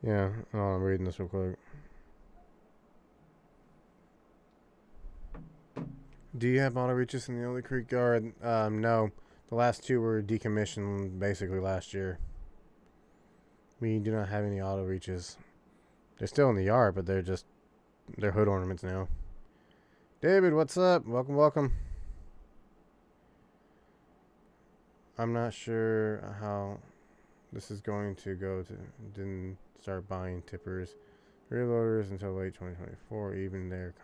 Yeah, I'm reading this real quick. Do you have auto reaches in the Old Creek Yard? No. The last two were decommissioned basically last year. We do not have any auto reaches. They're still in the yard, but they're hood ornaments now. David, what's up? Welcome, welcome. I'm not sure how this is going to go. Didn't start buying tippers, rear loaders until late 2024. Even their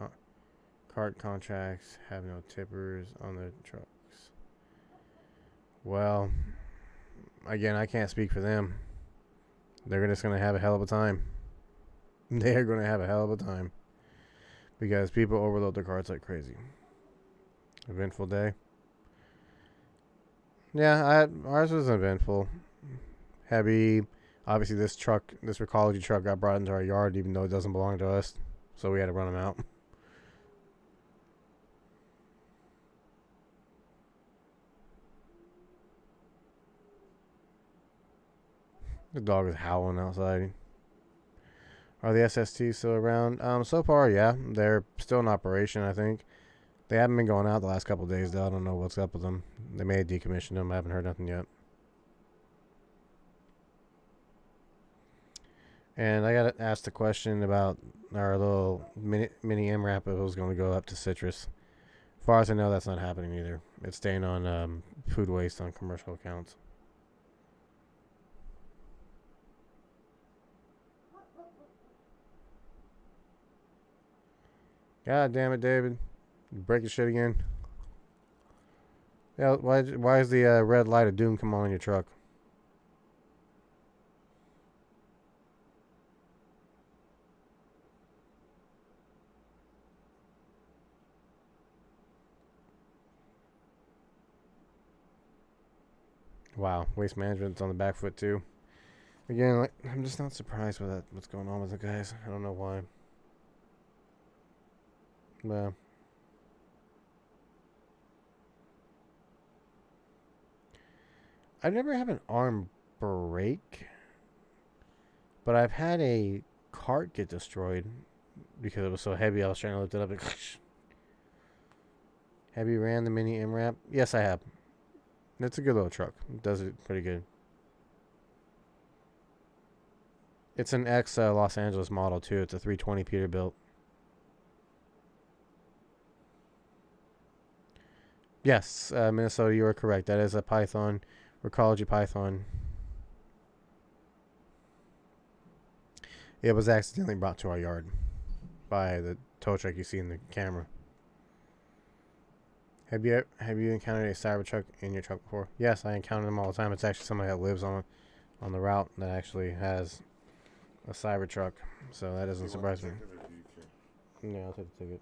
cart contracts have no tippers on the trucks. Well, again, I can't speak for them. They're just going to have a hell of a time. They're going to have a hell of a time. Because people overload their carts like crazy. Eventful day. Yeah, ours was eventful. Heavy. Obviously, this Recology truck got brought into our yard, even though it doesn't belong to us. So we had to run them out. The dog is howling outside. Are the SSTs still around? So far, yeah. They're still in operation, I think. They haven't been going out the last couple of days, though. I don't know what's up with them. They may have decommissioned them. I haven't heard nothing yet. And I got asked a question about our little mini MRAP if it was going to go up to citrus. As far as I know, that's not happening either. It's staying on food waste on commercial accounts. God damn it, David. You break your shit again. Yeah, why is the red light of doom come on in your truck? Wow, waste management's on the back foot too. Again, I'm just not surprised with that. What's going on with the guys? I don't know why. But I never have an arm break, but I've had a cart get destroyed because it was so heavy. I was trying to lift it up. And have you ran the mini MRAP? Yes, I have. It's a good little truck. It does it pretty good. It's an ex Los Angeles model too. It's a 320 Peterbilt. Yes, Minnesota, you are correct. That is a Python, Recology Python. It was accidentally brought to our yard by the tow truck you see in the camera. Have you encountered a Cybertruck in your truck before? Yes, I encounter them all the time. It's actually somebody that lives on the route that actually has a Cybertruck, so that doesn't surprise me. Yeah, I'll take the ticket.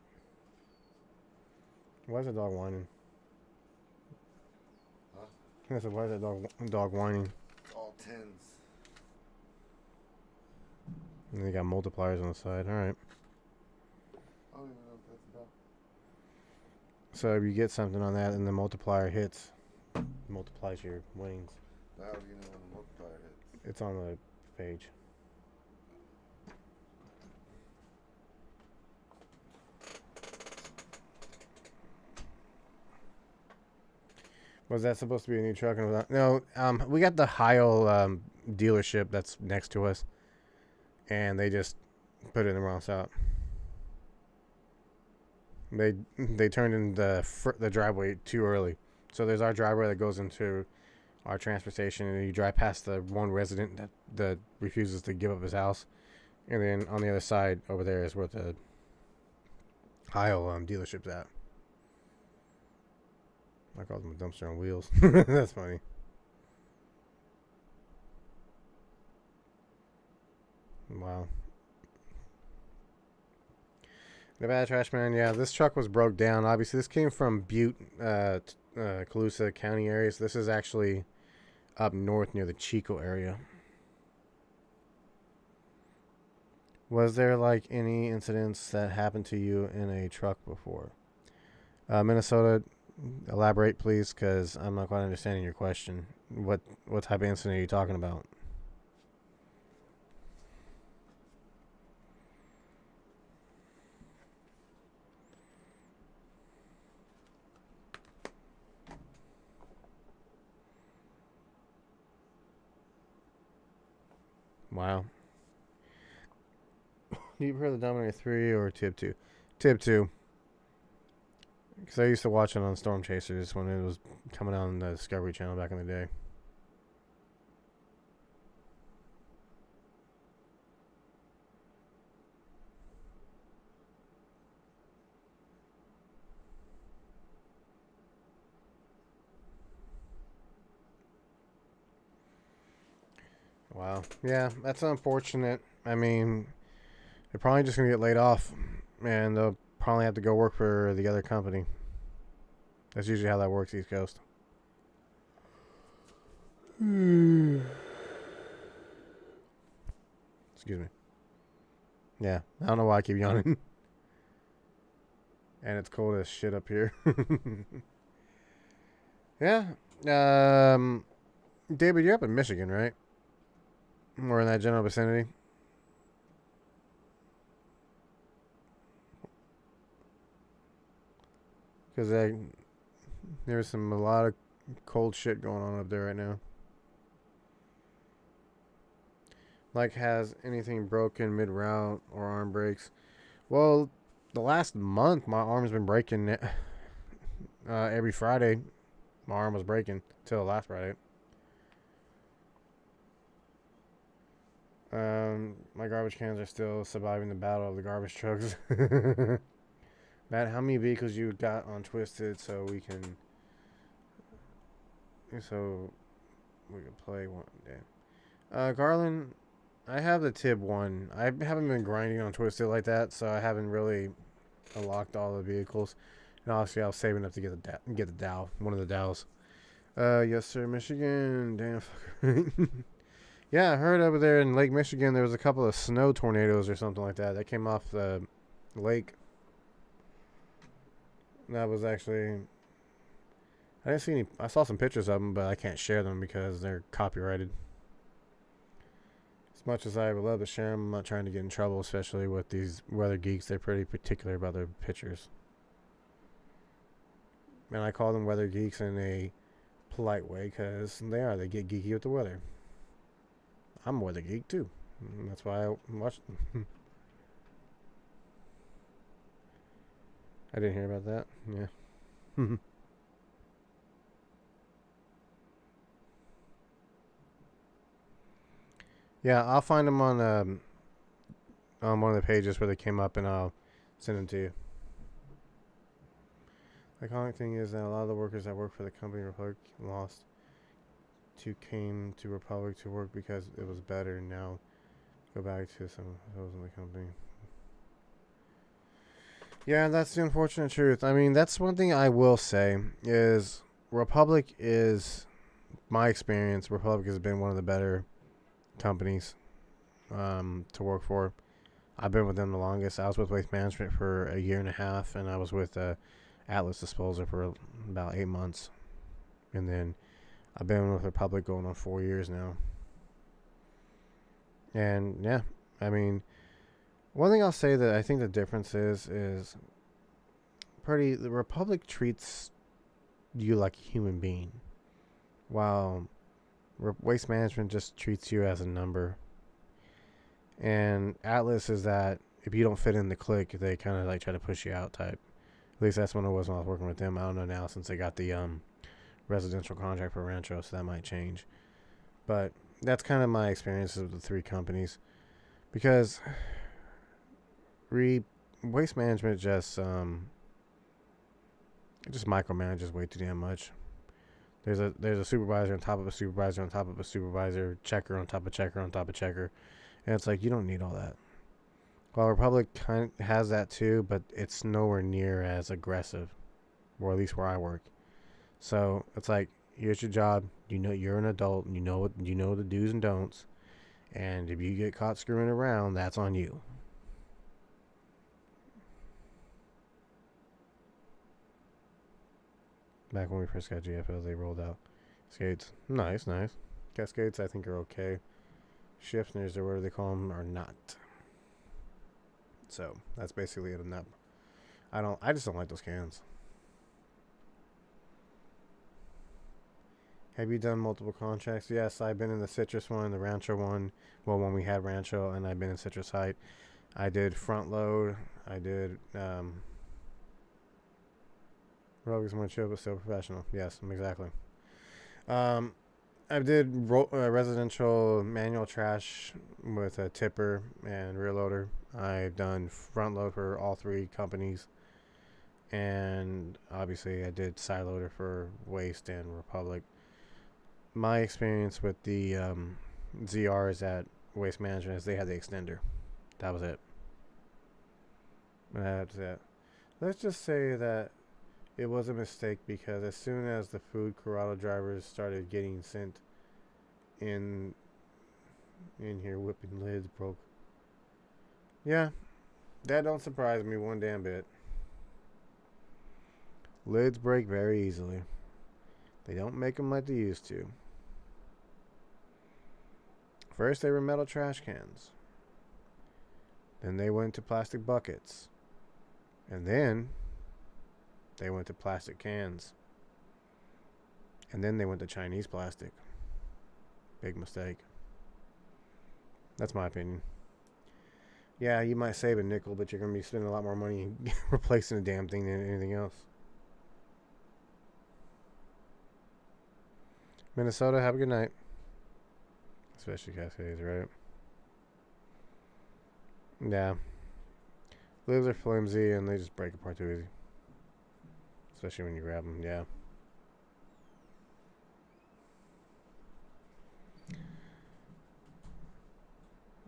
Why is the dog whining? Huh? I said, why is that dog whining? All tens. And they got multipliers on the side. All right. I don't even know what that's about. So if you get something on that and the multiplier hits, it multiplies your winnings. How do you know when the multiplier hits? It's on the page. Was that supposed to be a new truck? No, we got the Heil dealership that's next to us. and they just put it in the wrong spot. They turned in the driveway too early. So there's our driveway that goes into our transfer station, and you drive past the one resident that refuses to give up his house, and then on the other side over there is where the Heil dealership's at. I call them a dumpster on wheels. That's funny. Wow. Nevada Trashman, yeah, this truck was broke down. Obviously, this came from Butte, Colusa County areas. This is actually up north near the Chico area. Was there like any incidents that happened to you in a truck before? Minnesota, elaborate please, because I'm not quite understanding your question. What type of incident are you talking about? Wow. Do you prefer the Dominator 3 or Tib 2? Tib 2. Because I used to watch it on Storm Chasers when it was coming out on the Discovery Channel back in the day. Wow. Yeah, that's unfortunate. I mean, they're probably just going to get laid off, and they'll probably have to go work for the other company. That's usually how that works, East Coast. Excuse me. Yeah, I don't know why I keep yawning. And it's cold as shit up here. Yeah. David, you're up in Michigan, right? Or in that general vicinity? Because there's a lot of cold shit going on up there right now. Like, has anything broken mid-route or arm breaks? Well, the last month, my arm's been breaking. Every Friday, my arm was breaking till last Friday. My garbage cans are still surviving the battle of the garbage trucks. Matt, how many vehicles you got on Twisted so we can play one day? Garland, I have the Tib 1. I haven't been grinding on Twisted like that, so I haven't really unlocked all the vehicles. And obviously, I was saving up to get the Dow, one of the Dows. Yes, sir, Michigan. Damn fucker. Yeah, I heard over there in Lake Michigan there was a couple of snow tornadoes or something like that came off the lake. That was actually... I didn't see any... I saw some pictures of them, but I can't share them because they're copyrighted. As much as I would love to share them, I'm not trying to get in trouble, especially with these weather geeks. They're pretty particular about their pictures. And I call them weather geeks in a polite way because they are. They get geeky with the weather. I'm a weather geek too. And that's why I watch. I didn't hear about that. Yeah. Yeah, I'll find them on one of the pages where they came up, and I'll send them to you. The iconic thing is that a lot of the workers that work for the company Republic lost came to Republic to work because it was better. Now go back to some of those in the company. Yeah, that's the unfortunate truth. I mean, that's one thing I will say is Republic is, my experience, Republic has been one of the better companies to work for. I've been with them the longest. I was with Waste Management for a year and a half, and I was with Atlas Disposal for about 8 months. And then I've been with Republic going on 4 years now. And yeah, I mean, one thing I'll say that I think the difference is the Republic treats you like a human being, while Waste Management just treats you as a number. And Atlas is that if you don't fit in the clique, they kind of like try to push you out type. At least that's when it was when I was working with them. I don't know now since they got the residential contract for Rancho, so that might change. But that's kind of my experiences with the three companies, because waste management just micromanages way too damn much. There's a supervisor on top of a supervisor on top of a supervisor, checker on top of checker on top of checker, and it's like you don't need all that. Well, Republic kind of has that too, but it's nowhere near as aggressive, or at least where I work. So it's like, here's your job. You know you're an adult, and you know the do's and don'ts. And if you get caught screwing around, that's on you. Back when we first got GFLs, they rolled out skates. Nice, nice. Cascades, I think, are okay. Shiftners, or whatever they call them, are not. So that's basically it on that. I just don't like those cans. Have you done multiple contracts? Yes, I've been in the citrus one, the Rancho one. Well, when we had Rancho, and I've been in Citrus Height. I did front load. I did Rogues one chill but still professional. Yes, exactly. I did residential manual trash with a tipper and rear loader. I've done front load for all three companies. And obviously I did side loader for Waste and Republic. My experience with the ZRs at Waste Management is they had the extender. That was it. And that's it. Let's just say that it was a mistake, because as soon as the food Corrado drivers started getting sent in here, whipping lids broke. Yeah, that don't surprise me one damn bit. Lids break very easily. They don't make them like they used to. First they were metal trash cans. Then they went to plastic buckets. And then they went to plastic cans. And then they went to Chinese plastic. Big mistake. That's my opinion. Yeah, you might save a nickel, but you're going to be spending a lot more money replacing the damn thing than anything else. Minnesota, have a good night. Especially Cascades, right? Yeah. Lids are flimsy and they just break apart too easy. Especially when you grab them, yeah.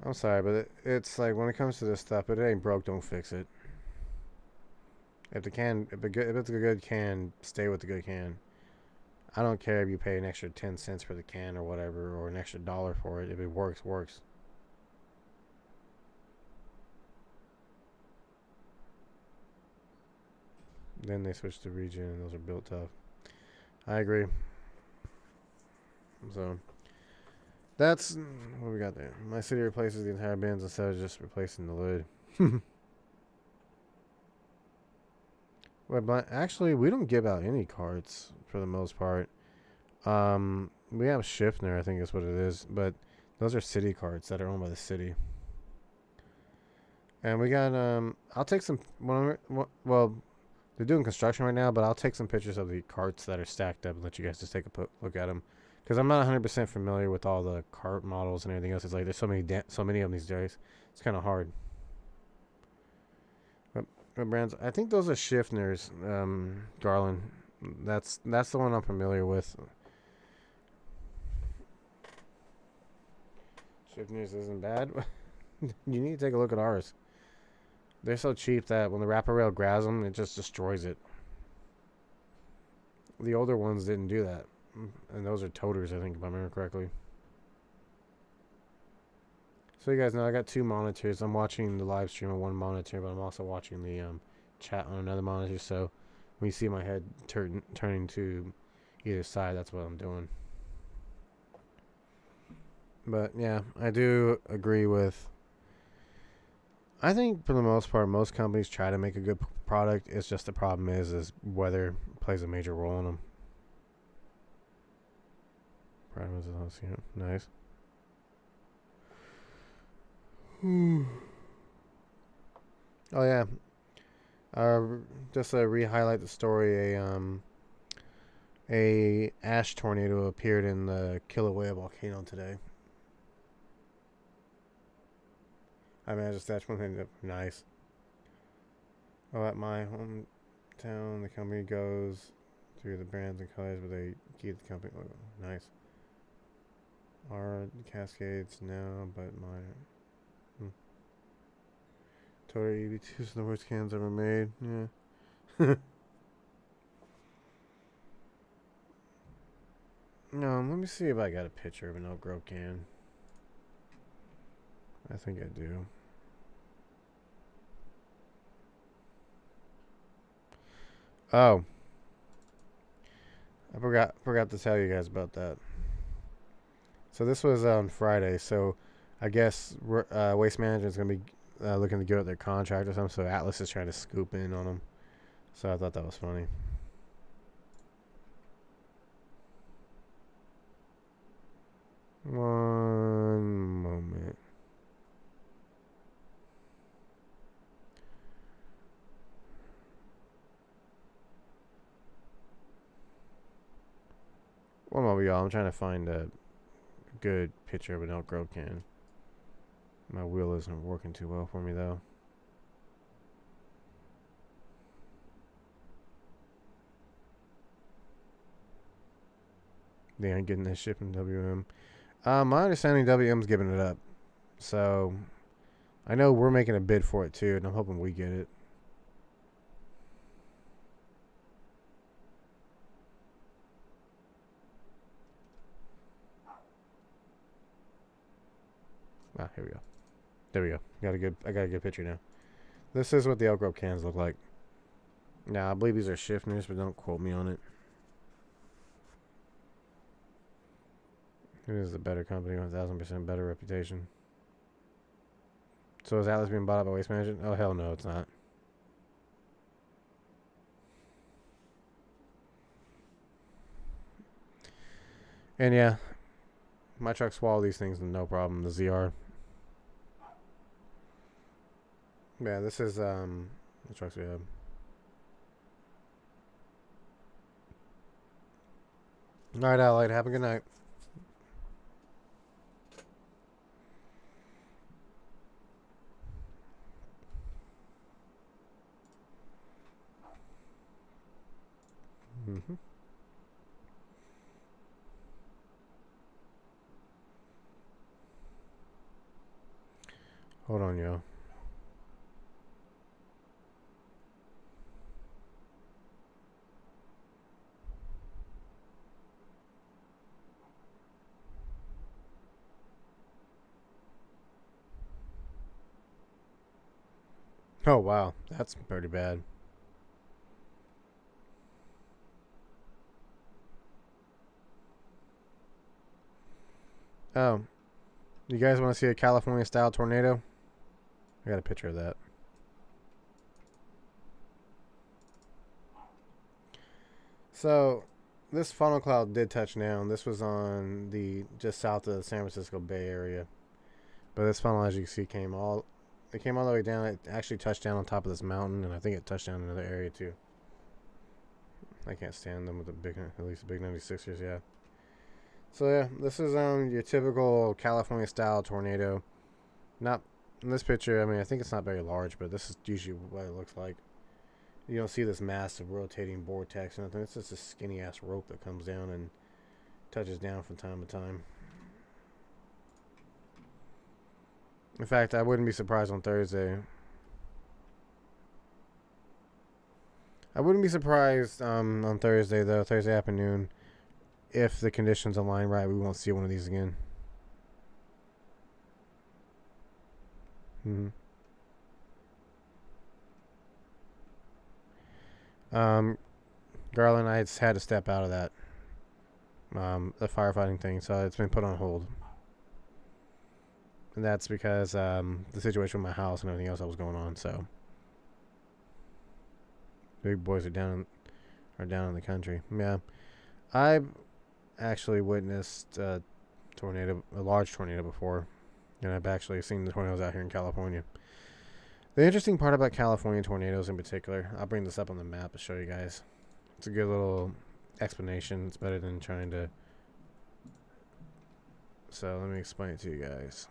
I'm sorry, but it's like when it comes to this stuff, if it ain't broke, don't fix it. If it's a good can, stay with the good can. I don't care if you pay an extra 10 cents for the can or whatever, or an extra $1 for it. If it works, works. Then they switch to regen, and those are built tough. I agree. So that's what we got there. My city replaces the entire bins instead of just replacing the lid. But actually, we don't give out any carts for the most part. We have Schiffner, I think is what it is, but those are city carts that are owned by the city. And we got I'll take some. Well, they're doing construction right now, but I'll take some pictures of the carts that are stacked up and let you guys just take a look at them, because I'm not 100% familiar with all the cart models and everything else. It's like there's so many of them these days. It's kind of hard. What brands? I think those are Schiffners, Garland. That's the one I'm familiar with. Schiffners isn't bad. You need to take a look at ours. They're so cheap that when the wrapper rail grabs them, it just destroys it. The older ones didn't do that. And those are toters, I think, if I remember correctly. So you guys know I got two monitors. I'm watching the live stream on one monitor, but I'm also watching the chat on another monitor. So when you see my head turning to either side, that's what I'm doing. But yeah, I do agree with... I think for the most part, most companies try to make a good product. It's just the problem is weather plays a major role in them. Nice. Oh yeah. Just to re-highlight the story, a ash tornado appeared in the Kilauea volcano today. I mean, that's one thing nice. Oh, at my hometown, the company goes through the brands and colors, but they keep the company logo. Nice. Our Cascades now, but my Total 82 is the worst cans ever made. Yeah. No, let me see if I got a picture of an Elk Grove can. I think I do. Oh, I forgot to tell you guys about that. So this was on Friday. So I guess Waste Management is gonna be looking to go at their contract or something. So Atlas is trying to scoop in on them. So I thought that was funny. One moment. One moment, y'all. I'm trying to find a good picture of an Elk Grove can. My wheel isn't working too well for me, though. They ain't getting this ship in WM. My understanding, WM's giving it up. So, I know we're making a bid for it, too, and I'm hoping we get it. Ah, here we go. There we go. I got a good picture now. This is what the Elk Grove cans look like. Now, I believe these are Schiffner's, but don't quote me on it. It is a better company, 1,000% better reputation. So is Atlas being bought out by Waste Management? Oh, hell no, it's not. And yeah, my truck swallow these things no problem. The ZR. Yeah, this is the trucks we have. All right, Allied. Have a good night. Mm-hmm. Hold on, yo. Oh, wow. That's pretty bad. Oh. You guys want to see a California-style tornado? I got a picture of that. So, this funnel cloud did touch down. This was on the just south of the San Francisco Bay Area. But this funnel, as you can see, came all the way down. It actually touched down on top of this mountain, and I think it touched down in another area too. I can't stand them with at least the big 96ers, yeah. So yeah, this is your typical California style tornado. Not in this picture. I mean, I think it's not very large, but this is usually what it looks like. You don't see this massive rotating vortex or nothing. It's just a skinny ass rope that comes down and touches down from time to time. In fact, I wouldn't be surprised on Thursday. I wouldn't be surprised on Thursday, though, Thursday afternoon, if the conditions align right, we won't see one of these again. Mm-hmm. Garland, I had to step out of that, the firefighting thing, so it's been put on hold. And that's because the situation with my house and everything else that was going on, so big boys are down in the country. Yeah. I've actually witnessed a large tornado before. And I've actually seen the tornadoes out here in California. The interesting part about California tornadoes in particular, I'll bring this up on the map to show you guys. It's a good little explanation. It's better than trying to. So let me explain it to you guys.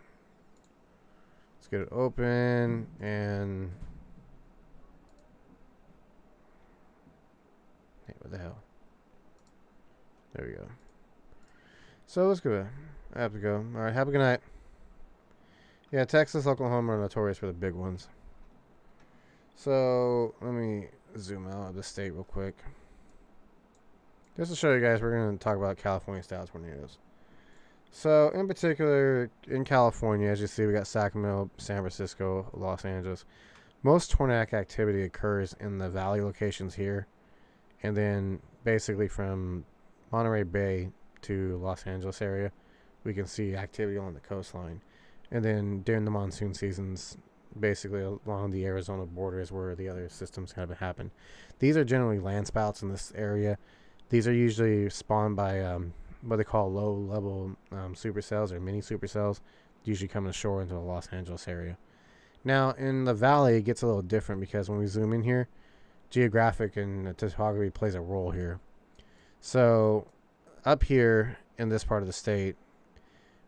Let's get it open and. Hey, what the hell? There we go. So let's go. I have to go. All right, have a good night. Yeah, Texas, Oklahoma are notorious for the big ones. So let me zoom out of the state real quick. Just to show you guys, we're going to talk about California-style tornadoes. So in particular, in California, as you see, we got Sacramento, San Francisco, Los Angeles. Most tornadic activity occurs in the valley locations here. And then basically from Monterey Bay to Los Angeles area, we can see activity along the coastline. And then during the monsoon seasons, basically along the Arizona border is where the other systems kind of happen. These are generally land spouts in this area. These are usually spawned by what they call low-level supercells or mini supercells, usually coming ashore into the Los Angeles area. Now, in the valley, it gets a little different because when we zoom in here, geographic and topography plays a role here. So up here in this part of the state,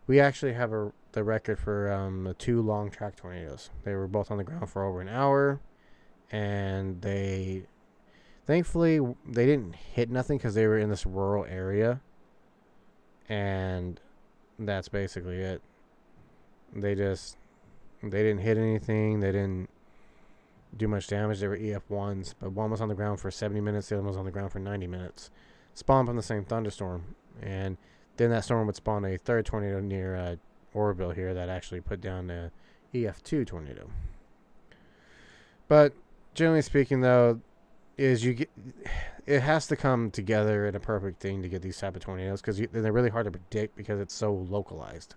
we actually have the record for 2 long track tornadoes. They were both on the ground for over an hour, and thankfully they didn't hit nothing because they were in this rural area, and that's basically it. They didn't hit anything. They didn't do much damage. They were EF1s, but one was on the ground for 70 minutes, the other one was on the ground for 90 minutes. Spawned from the same thunderstorm, and then that storm would spawn a third tornado near Oroville here that actually put down a EF2 tornado. But generally speaking, though, it has to come together in a perfect thing to get these type of tornadoes because they're really hard to predict because it's so localized.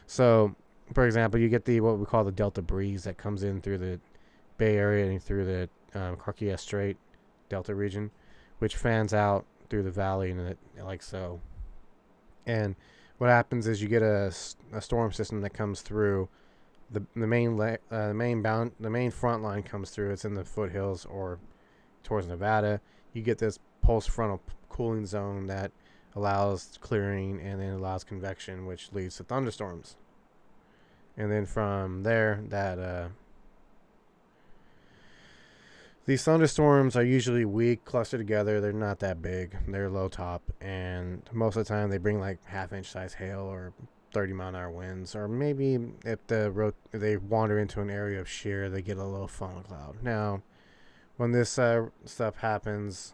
So, for example, you get what we call the Delta breeze that comes in through the Bay Area and through the Carquilla Strait Delta region, which fans out through the valley and like so. And what happens is you get a storm system that comes through the main front line comes through. It's in the foothills or towards Nevada. You get this post-frontal cooling zone that allows clearing and then allows convection, which leads to thunderstorms. And then from there, these thunderstorms are usually weak, clustered together. They're not that big. They're low top, and most of the time they bring like half-inch size hail or 30-mile-an-hour winds, or maybe if they wander into an area of shear, they get a low funnel cloud. Now, when this stuff happens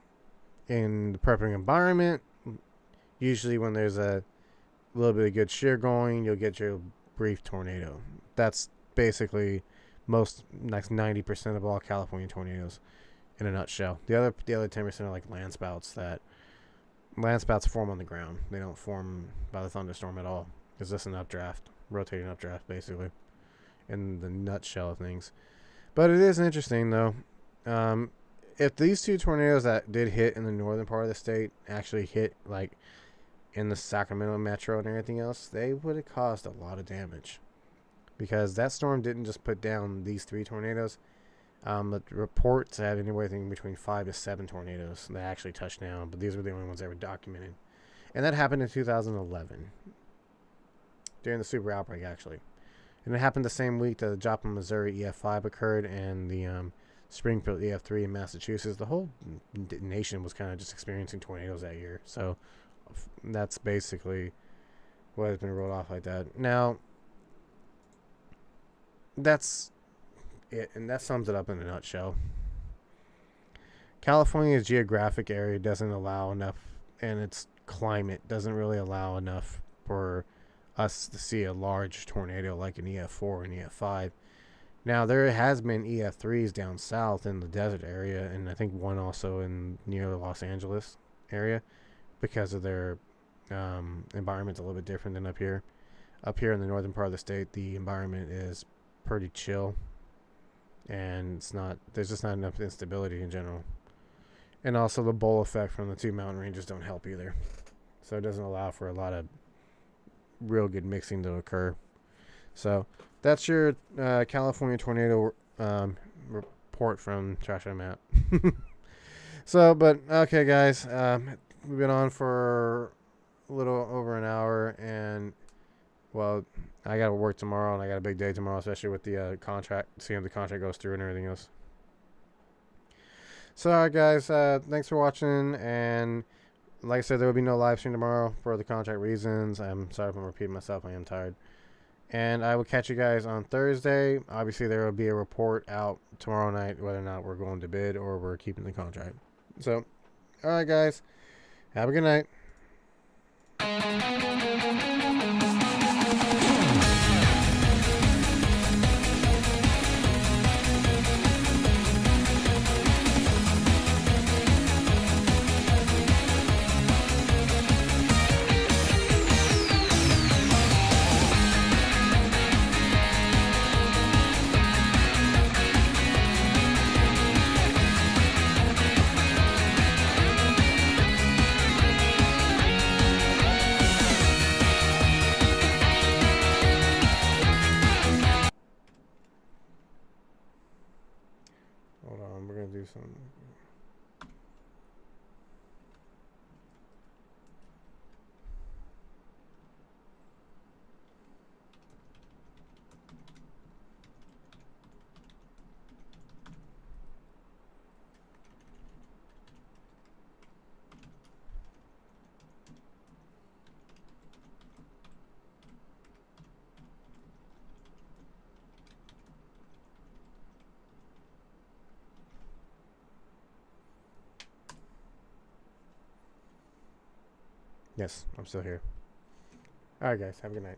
in the perfect environment, usually when there's a little bit of good shear going, you'll get your brief tornado. That's basically most, like 90% of all California tornadoes in a nutshell. The other 10% are like land spouts form on the ground. They don't form by the thunderstorm at all. It's just an updraft, rotating updraft basically, in the nutshell of things. But it is interesting though. If these 2 tornadoes that did hit in the northern part of the state actually hit like in the Sacramento metro and everything else, they would have caused a lot of damage. Because that storm didn't just put down these 3 tornadoes. The reports have anywhere between 5 to 7 tornadoes that actually touched down. But these were the only ones that were documented. And that happened in 2011. During the super outbreak, actually. And it happened the same week that the Joplin, Missouri EF5 occurred. And the Springfield EF3 in Massachusetts. The whole nation was kind of just experiencing tornadoes that year. So that's basically what has been rolled off like that. Now, that's it, and that sums it up in a nutshell. California's geographic area doesn't allow enough, and its climate doesn't really allow enough for us to see a large tornado like an EF4 and EF5. Now, there has been EF3s down south in the desert area, and I think one also near the Los Angeles area, because of their environment's a little bit different than up here. Up here in the northern part of the state, the environment is pretty chill, and there's just not enough instability in general. And also the bowl effect from the 2 mountain ranges don't help either. So it doesn't allow for a lot of real good mixing to occur. So that's your California tornado report from Trashman Matt. So, but okay, guys, we've been on for a little over an hour, and well, I got to work tomorrow, and I got a big day tomorrow, especially with the contract, seeing if the contract goes through and everything else. So, all right, guys, thanks for watching, and like I said, there will be no live stream tomorrow for the contract reasons. I'm sorry if I'm repeating myself. I am tired. And I will catch you guys on Thursday. Obviously, there will be a report out tomorrow night whether or not we're going to bid or we're keeping the contract. So, all right, guys, have a good night. Hold on, we're going to do some. Yes, I'm still here. All right, guys, have a good night.